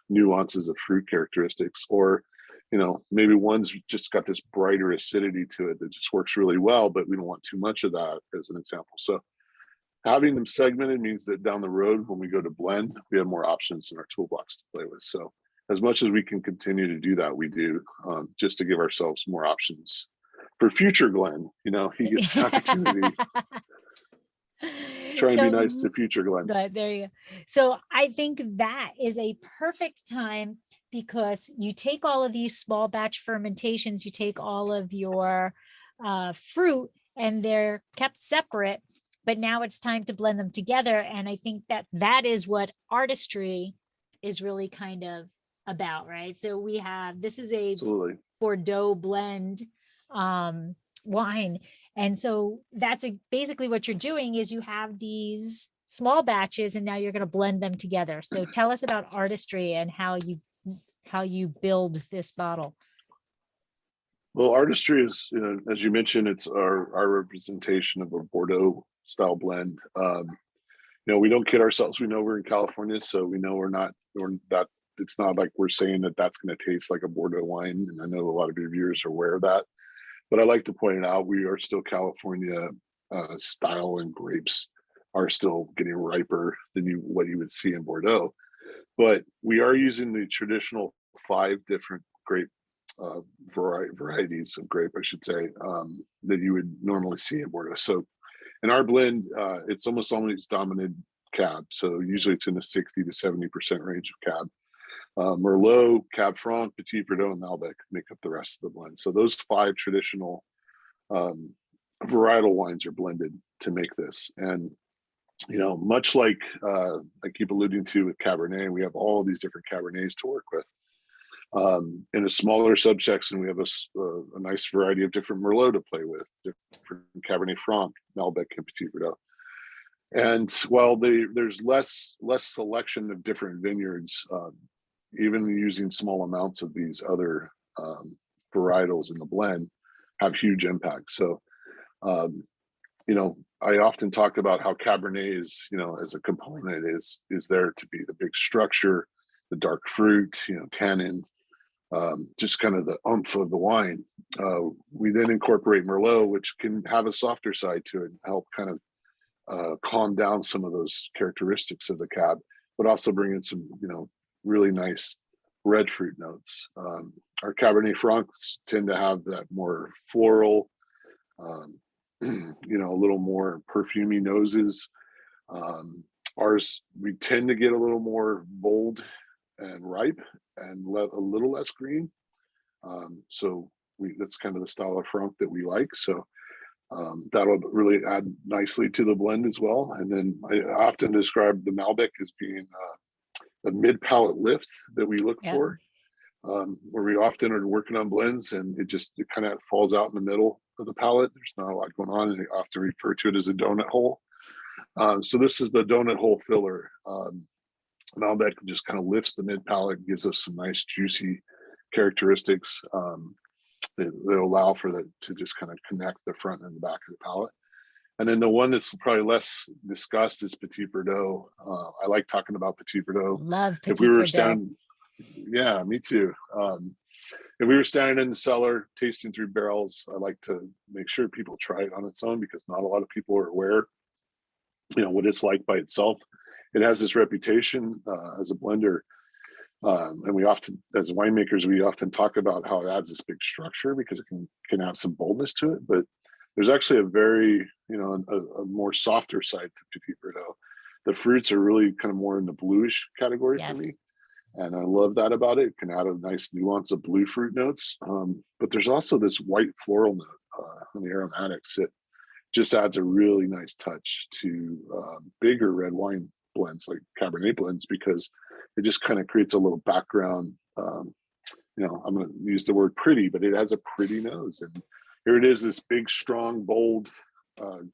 nuances of fruit characteristics, or you know, maybe one's just got this brighter acidity to it that just works really well, but we don't want too much of that, as an example. So having them segmented means that down the road when we go to blend, we have more options in our toolbox to play with. So as much as we can continue to do that, we do, just to give ourselves more options for future Glenn. You know, he gets the opportunity. Try and be nice So, to future Glenn. but there you go. So I think that is a perfect time because you take all of these small batch fermentations, you take all of your fruit and they're kept separate, but now it's time to blend them together. And I think that that is what artistry is really kind of about, right? So we have, this is a Absolutely. Bordeaux blend wine. And so that's basically what you're doing is you have these small batches and now you're going to blend them together. So tell us about artistry and how you build this bottle. Well, artistry is, you know, as you mentioned, it's our representation of a Bordeaux style blend. You know, we don't kid ourselves. We know we're in California, so we know we're that. It's not like we're saying that that's going to taste like a Bordeaux wine. And I know a lot of your viewers are aware of that, but I like to point it out. We are still California style, and grapes are still getting riper than what you would see in Bordeaux. But we are using the traditional 5 different grape varieties of grape, I should say, that you would normally see in Bordeaux. So in our blend, it's almost always dominated cab. So usually it's in the 60 to 70% range of cab. Merlot, Cab Franc, Petit Verdot, and Malbec make up the rest of the blend. So those 5 traditional varietal wines are blended to make this. And you know, much like I keep alluding to with Cabernet, we have all these different Cabernets to work with. In a smaller subsection, we have a nice variety of different Merlot to play with, different Cabernet Franc, Malbec, and Petit Verdot. And while there's less selection of different vineyards, even using small amounts of these other varietals in the blend have huge impact. So, you know, I often talk about how Cabernet is, you know, as a component is there to be the big structure, the dark fruit, you know, tannin, just kind of the oomph of the wine. We then incorporate Merlot, which can have a softer side to it and help kind of calm down some of those characteristics of the cab, but also bring in some, you know, really nice red fruit notes. Our Cabernet Francs tend to have that more floral, you know, a little more perfumey noses. Ours, we tend to get a little more bold and ripe and a little less green. So that's kind of the style of Franc that we like. So that'll really add nicely to the blend as well. And then I often describe the Malbec as being a mid-palate lift that we look for, where we often are working on blends and it kind of falls out in the middle of the palate. There's not a lot going on, and they often refer to it as a donut hole. So this is the donut hole filler. Malbec just kind of lifts the mid palate, gives us some nice juicy characteristics that allow for that to just kind of connect the front and the back of the palate. And then the one that's probably less discussed is Petit Verdot. I like talking about Petit Verdot. Love If Petit we were Verdot. standing, yeah, me too. If we were standing in the cellar tasting through barrels, I like to make sure people try it on its own because not a lot of people are aware, you know, what it's like by itself. it has this reputation as a blender. And we often, as winemakers, we often talk about how it adds this big structure because it can have some boldness to it. But there's actually a very, a more softer side to Petit Verdot. The fruits are really kind of more in the bluish category for Yes. me. And I love that about it. It can add a nice nuance of blue fruit notes. But there's also this white floral note on the aromatics that just adds a really nice touch to bigger red wine blends like Cabernet blends, because it just kind of creates a little background. I'm going to use the word pretty, but it has a pretty nose. And here it is, this big, strong, bold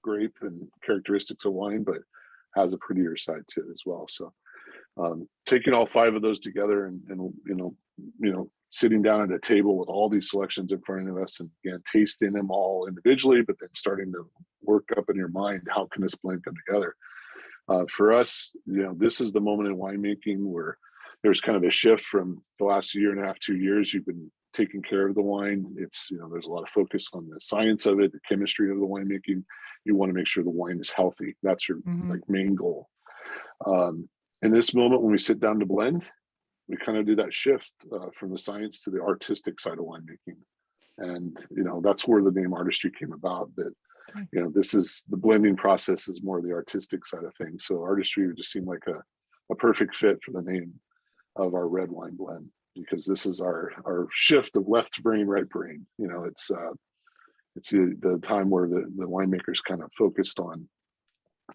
grape and characteristics of wine, but has a prettier side to it as well. So taking all 5 of those together and sitting down at a table with all these selections in front of us and again tasting them all individually, but then starting to work up in your mind, how can this blend come together? For us, this is the moment in winemaking where there's kind of a shift from the last year and a half, 2 years. You've been taking care of the wine. It's, there's a lot of focus on the science of it, the chemistry of the winemaking. You want to make sure the wine is healthy. That's your like main goal. In this moment, when we sit down to blend, we kind of do that shift from the science to the artistic side of winemaking. And, that's where the name artistry came about, that, this is the blending process is more the artistic side of things. So artistry would just seem like a perfect fit for the name of our red wine blend, because this is our shift of left brain, right brain. It's the time where the winemakers kind of focused on,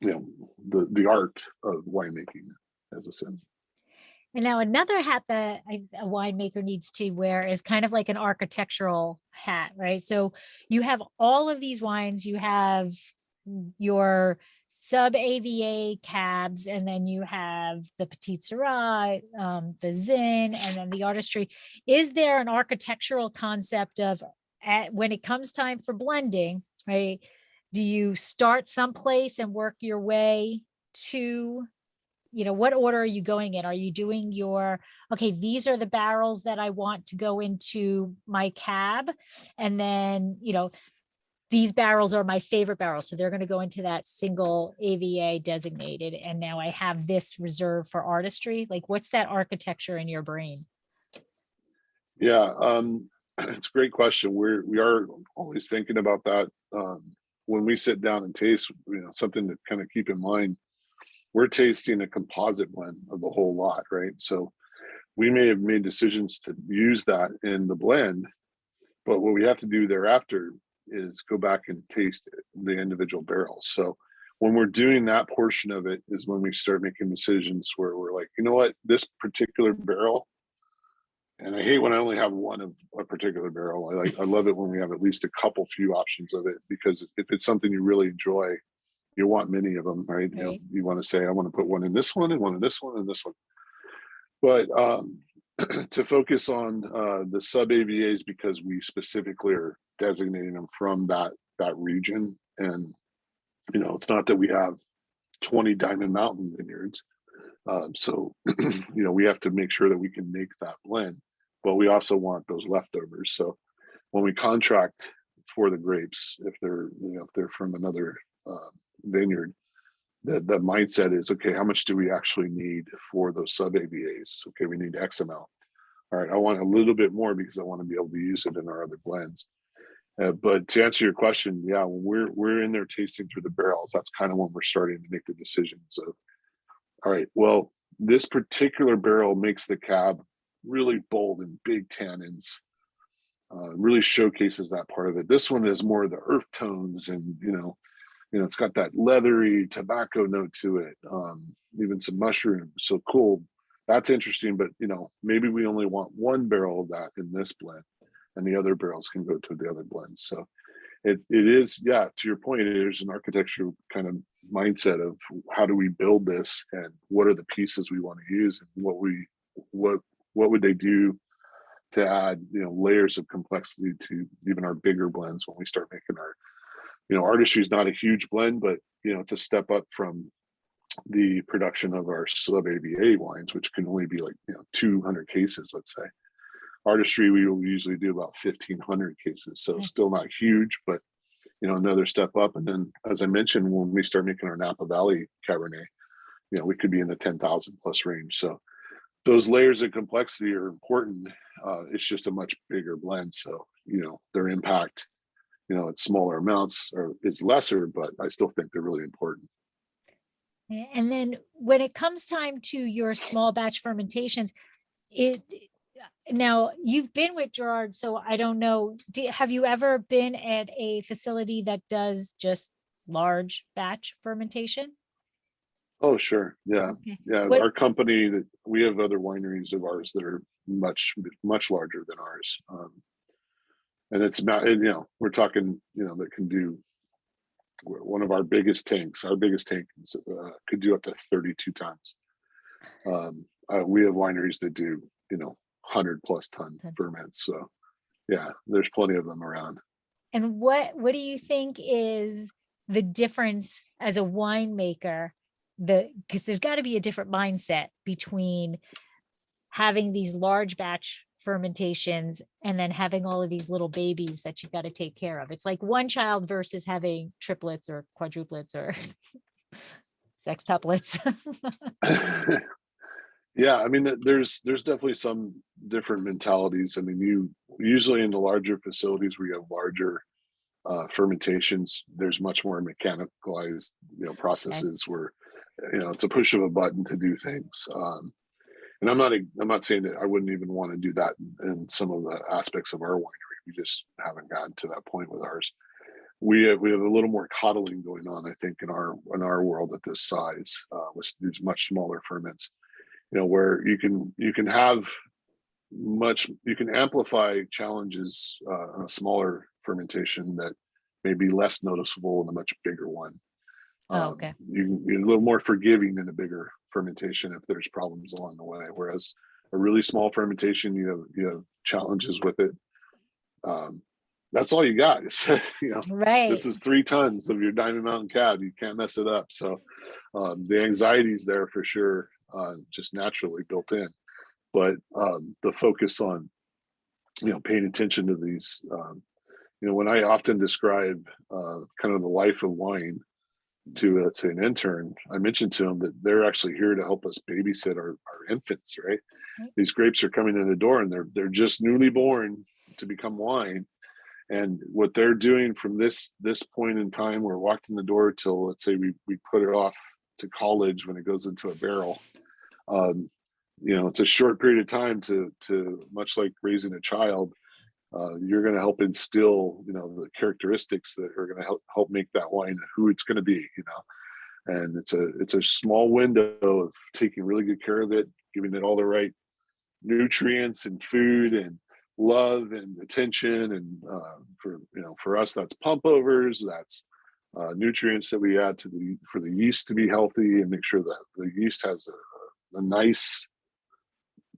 the art of winemaking as a sense. And now another hat that a winemaker needs to wear is kind of like an architectural hat, right? So you have all of these wines, you have your sub AVA cabs, and then you have the Petite Syrah, the Zin, and then the artistry. Is there an architectural concept of when it comes time for blending, right? Do you start someplace and work your way to, what order are you going in? Are you doing okay, these are the barrels that I want to go into my cab. And then, these barrels are my favorite barrels. So they're going to go into that single AVA designated. And now I have this reserved for artistry. Like, what's that architecture in your brain? Yeah, it's a great question. We are always thinking about that. When we sit down and taste, something to kind of keep in mind, we're tasting a composite blend of the whole lot, right? So we may have made decisions to use that in the blend, but what we have to do thereafter is go back and taste the individual barrels. So when we're doing that portion of it is when we start making decisions where we're like, you know what, this particular barrel, and I hate when I only have one of a particular barrel. I love it when we have at least a couple few options of it, because if it's something you really enjoy, you want many of them, right? You want to say, I want to put one in this one and one in this one and this one. But to focus on the sub AVAs, because we specifically are designating them from that region. And, it's not that we have 20 Diamond Mountain vineyards. So, we have to make sure that we can make that blend, but we also want those leftovers. So when we contract for the grapes, if they're from another vineyard, the mindset is, okay, how much do we actually need for those sub AVAs? Okay, we need X amount. All right, I want a little bit more because I want to be able to use it in our other blends. But to answer your question, yeah, when we're in there tasting through the barrels, that's kind of when we're starting to make the decisions of, all right, well, this particular barrel makes the cab really bold and big tannins, really showcases that part of it. This one is more of the earth tones, and it's got that leathery tobacco note to it, even some mushrooms. So cool, that's interesting. But maybe we only want one barrel of that in this blend, and the other barrels can go to the other blends. So it is, yeah, to your point, there's an architectural kind of mindset of how do we build this, and what are the pieces we want to use, and what would they do to add layers of complexity to even our bigger blends when we start making our artistry is not a huge blend, but it's a step up from the production of our sub AVA wines, which can only be like 200 cases, let's say. Artistry, we will usually do about 1,500 cases, so still not huge, but another step up. And then, as I mentioned, when we start making our Napa Valley Cabernet, we could be in the 10,000 plus range. So those layers of complexity are important. It's just a much bigger blend. So, their impact, at smaller amounts or is lesser, but I still think they're really important. And then when it comes time to your small batch fermentations, it now you've been with Girard, so I don't know. Have you ever been at a facility that does just large batch fermentation? Oh, sure. Yeah. Okay. Yeah. What? Our company, that we have other wineries of ours that are much, much larger than ours. And it's about, we're talking, that can do one of our biggest tanks. Our biggest tank could do up to 32 tons. We have wineries that do, 100+ ton ferments. So yeah, there's plenty of them around. And what do you think is the difference as a winemaker? Because there's got to be a different mindset between having these large batch fermentations and then having all of these little babies that you've got to take care of. It's like one child versus having triplets or quadruplets or sextuplets. Yeah, I mean, there's definitely some different mentalities. I mean, you usually in the larger facilities where you have larger fermentations, there's much more mechanicalized, Okay. processes where, it's a push of a button to do things. And I'm not saying that I wouldn't even want to do that in some of the aspects of our winery. We just haven't gotten to that point with ours. We have a little more coddling going on, I think, in our world at this size, with these much smaller ferments. Where you can amplify challenges on a smaller fermentation that may be less noticeable in a much bigger one. Oh, okay. You're a little more forgiving in a bigger fermentation if there's problems along the way. Whereas a really small fermentation, you have challenges with it. That's all you got. Right. This is 3 tons of your Diamond Mountain Cab. You can't mess it up. So the anxiety is there for sure, just naturally built in. But the focus on, paying attention to these, when I often describe kind of the life of wine to, let's say, an intern, I mentioned to them that they're actually here to help us babysit our infants, right? These grapes are coming in the door and they're just newly born to become wine. And what they're doing from this point in time, we're walked in the door till, let's say, we put it off to college when it goes into a barrel. It's a short period of time to much like raising a child. You're going to help instill, the characteristics that are going to help make that wine who it's going to be, and it's a small window of taking really good care of it, giving it all the right nutrients and food and love and attention. And for us, that's pump overs, that's nutrients that we add for the yeast to be healthy and make sure that the yeast has a nice,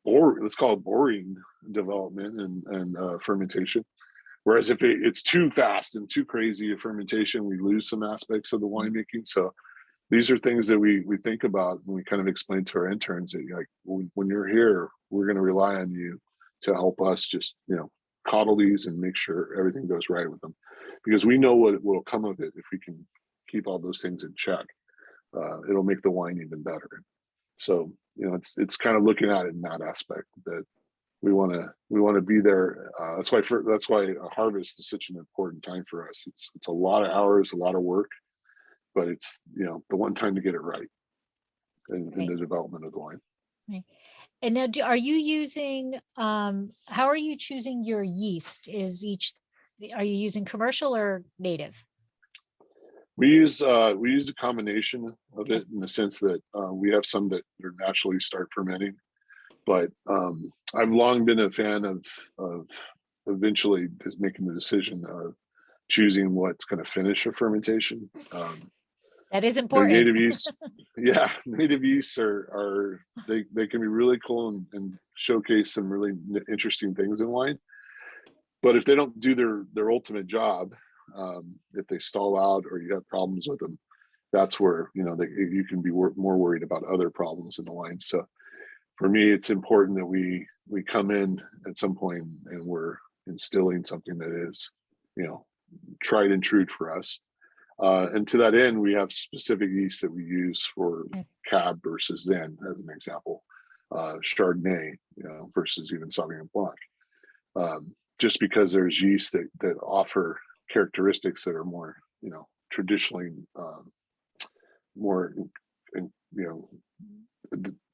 or let's call it boring development and fermentation. Whereas if it's too fast and too crazy a fermentation, we lose some aspects of the winemaking. So these are things that we think about when we kind of explain to our interns that, like, when you're here, we're going to rely on you to help us just, coddle these and make sure everything goes right with them, because we know what will come of it if we can keep all those things in check. It'll make the wine even better. So, it's kind of looking at it in that aspect that we want to be there. That's why a harvest is such an important time for us. It's a lot of hours, a lot of work, but it's, the one time to get it right in the development of the wine. Right. And now, are you using, how are you choosing your yeast? Are you using commercial or native? We use a combination of it, in the sense that we have some that are naturally start fermenting, but I've long been a fan of eventually just making the decision of choosing what's going to finish a fermentation. That is important. Native yeast, yeah, native yeasts they can be really cool and showcase some really interesting things in wine. But if they don't do their ultimate job, if they stall out or you have problems with them, that's where you can be more worried about other problems in the wine. So for me, it's important that we come in at some point and we're instilling something that is, tried and true for us. And to that end, we have specific yeast that we use for Mm. Cab versus Zen, as an example, Chardonnay, versus even Sauvignon Blanc. Just because there's yeast that offer characteristics that are more, traditionally more,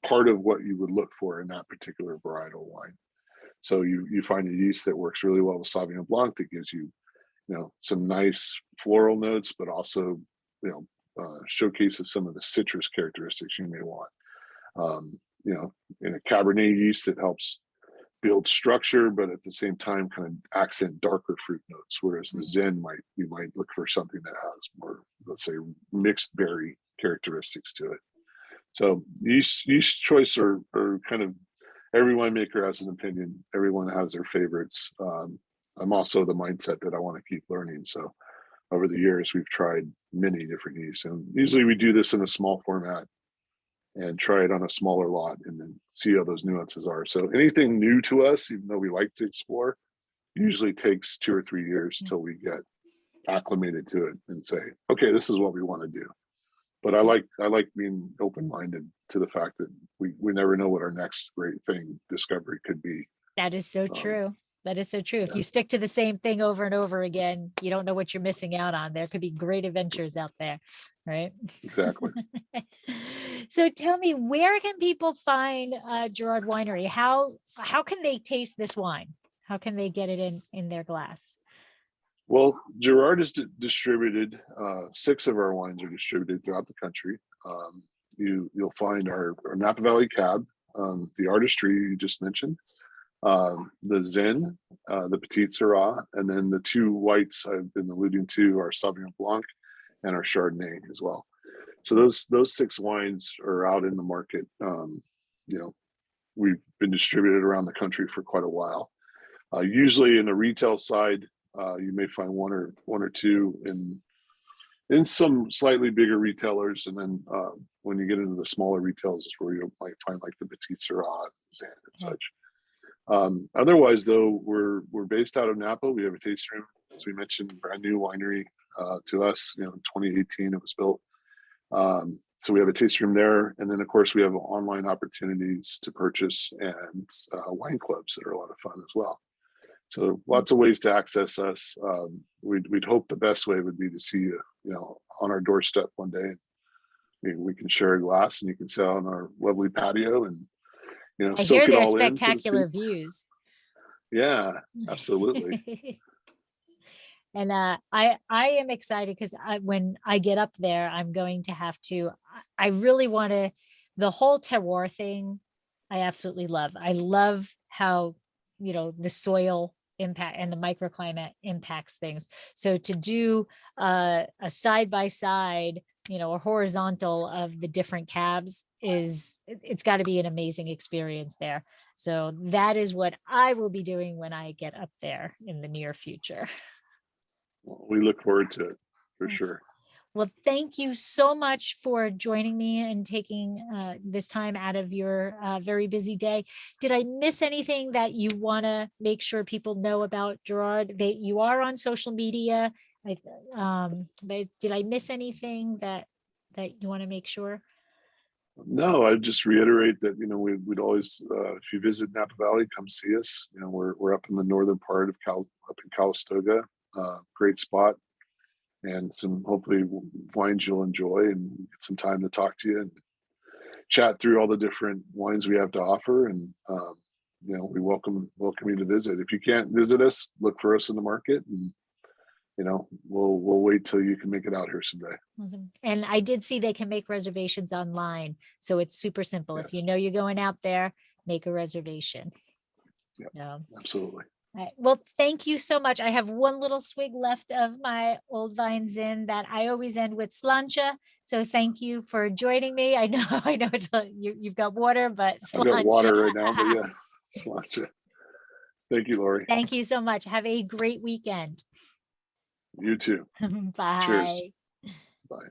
part of what you would look for in that particular varietal wine. So you find a yeast that works really well with Sauvignon Blanc that gives you, some nice floral notes, but also, showcases some of the citrus characteristics you may want. In a Cabernet yeast, it helps build structure, but at the same time, kind of accent darker fruit notes. Whereas the Zen you might look for something that has more, let's say, mixed berry characteristics to it. So yeast choice are kind of, every winemaker has an opinion. Everyone has their favorites. I'm also the mindset that I want to keep learning. So over the years, we've tried many different yeasts, and usually we do this in a small format and try it on a smaller lot and then see how those nuances are. So anything new to us, even though we like to explore, usually takes 2 or 3 years till we get acclimated to it and say, okay, this is what we want to do. But I like being open-minded to the fact that we never know what our next great discovery could be. That is so true. That is so true. If Yeah. you stick to the same thing over and over again, you don't know what you're missing out on. There could be great adventures out there, right? Exactly. So tell me, where can people find Girard Winery? How can they taste this wine? How can they get it in their glass? Well, Girard is distributed. 6 of our wines are distributed throughout the country. You'll find our Napa Valley Cab, the Artistry you just mentioned, the Zen, the Petite Syrah, and then the 2 whites I've been alluding to are Sauvignon Blanc and our Chardonnay as well. So those 6 wines are out in the market. We've been distributed around the country for quite a while. Usually in the retail side, you may find one or two in some slightly bigger retailers, and then when you get into the smaller retailers is where you might find like the Petite Syrah, Zen, and such. Otherwise, though, we're based out of Napa. We have a tasting room, as we mentioned, brand new winery to us. In 2018 it was built. So we have a tasting room there, and then of course we have online opportunities to purchase and wine clubs that are a lot of fun as well. So lots of ways to access us. We'd hope the best way would be to see you, on our doorstep one day. We can share a glass, and you can sit on our lovely patio and I soak hear it there's all in. So to spectacular speak. views. Yeah, absolutely. And I am excited because when I get up there, I'm going to have to. I really want to. The whole terroir thing, I absolutely love. I love how the soil impact and the microclimate impacts things. So to do a side by side, a horizontal of the different cabs it's got to be an amazing experience there. So that is what I will be doing when I get up there in the near future. Well, we look forward to it for sure. Well, thank you so much for joining me and taking this time out of your very busy day. Did I miss anything that you want to make sure people know about Girard? You are on social media. But did I miss anything that you want to make sure? No, I just reiterate that we'd always, if you visit Napa Valley, come see us. We're up in the northern part of up in Calistoga. Great spot. And some hopefully wines you'll enjoy, and get some time to talk to you and chat through all the different wines we have to offer. And we welcome you to visit. If you can't visit us, look for us in the market, and we'll wait till you can make it out here someday. Awesome. And I did see they can make reservations online, so it's super simple. Yes. If you're going out there, make a reservation. Yeah, absolutely. All right. Well, thank you so much. I have one little swig left of my old vine Zin that I always end with slancha. So thank you for joining me. I know it's you've got water, but I've got water right now, but slancha. yeah, slancha. Thank you, Lori. Thank you so much. Have a great weekend. You too. Bye. Cheers. Bye.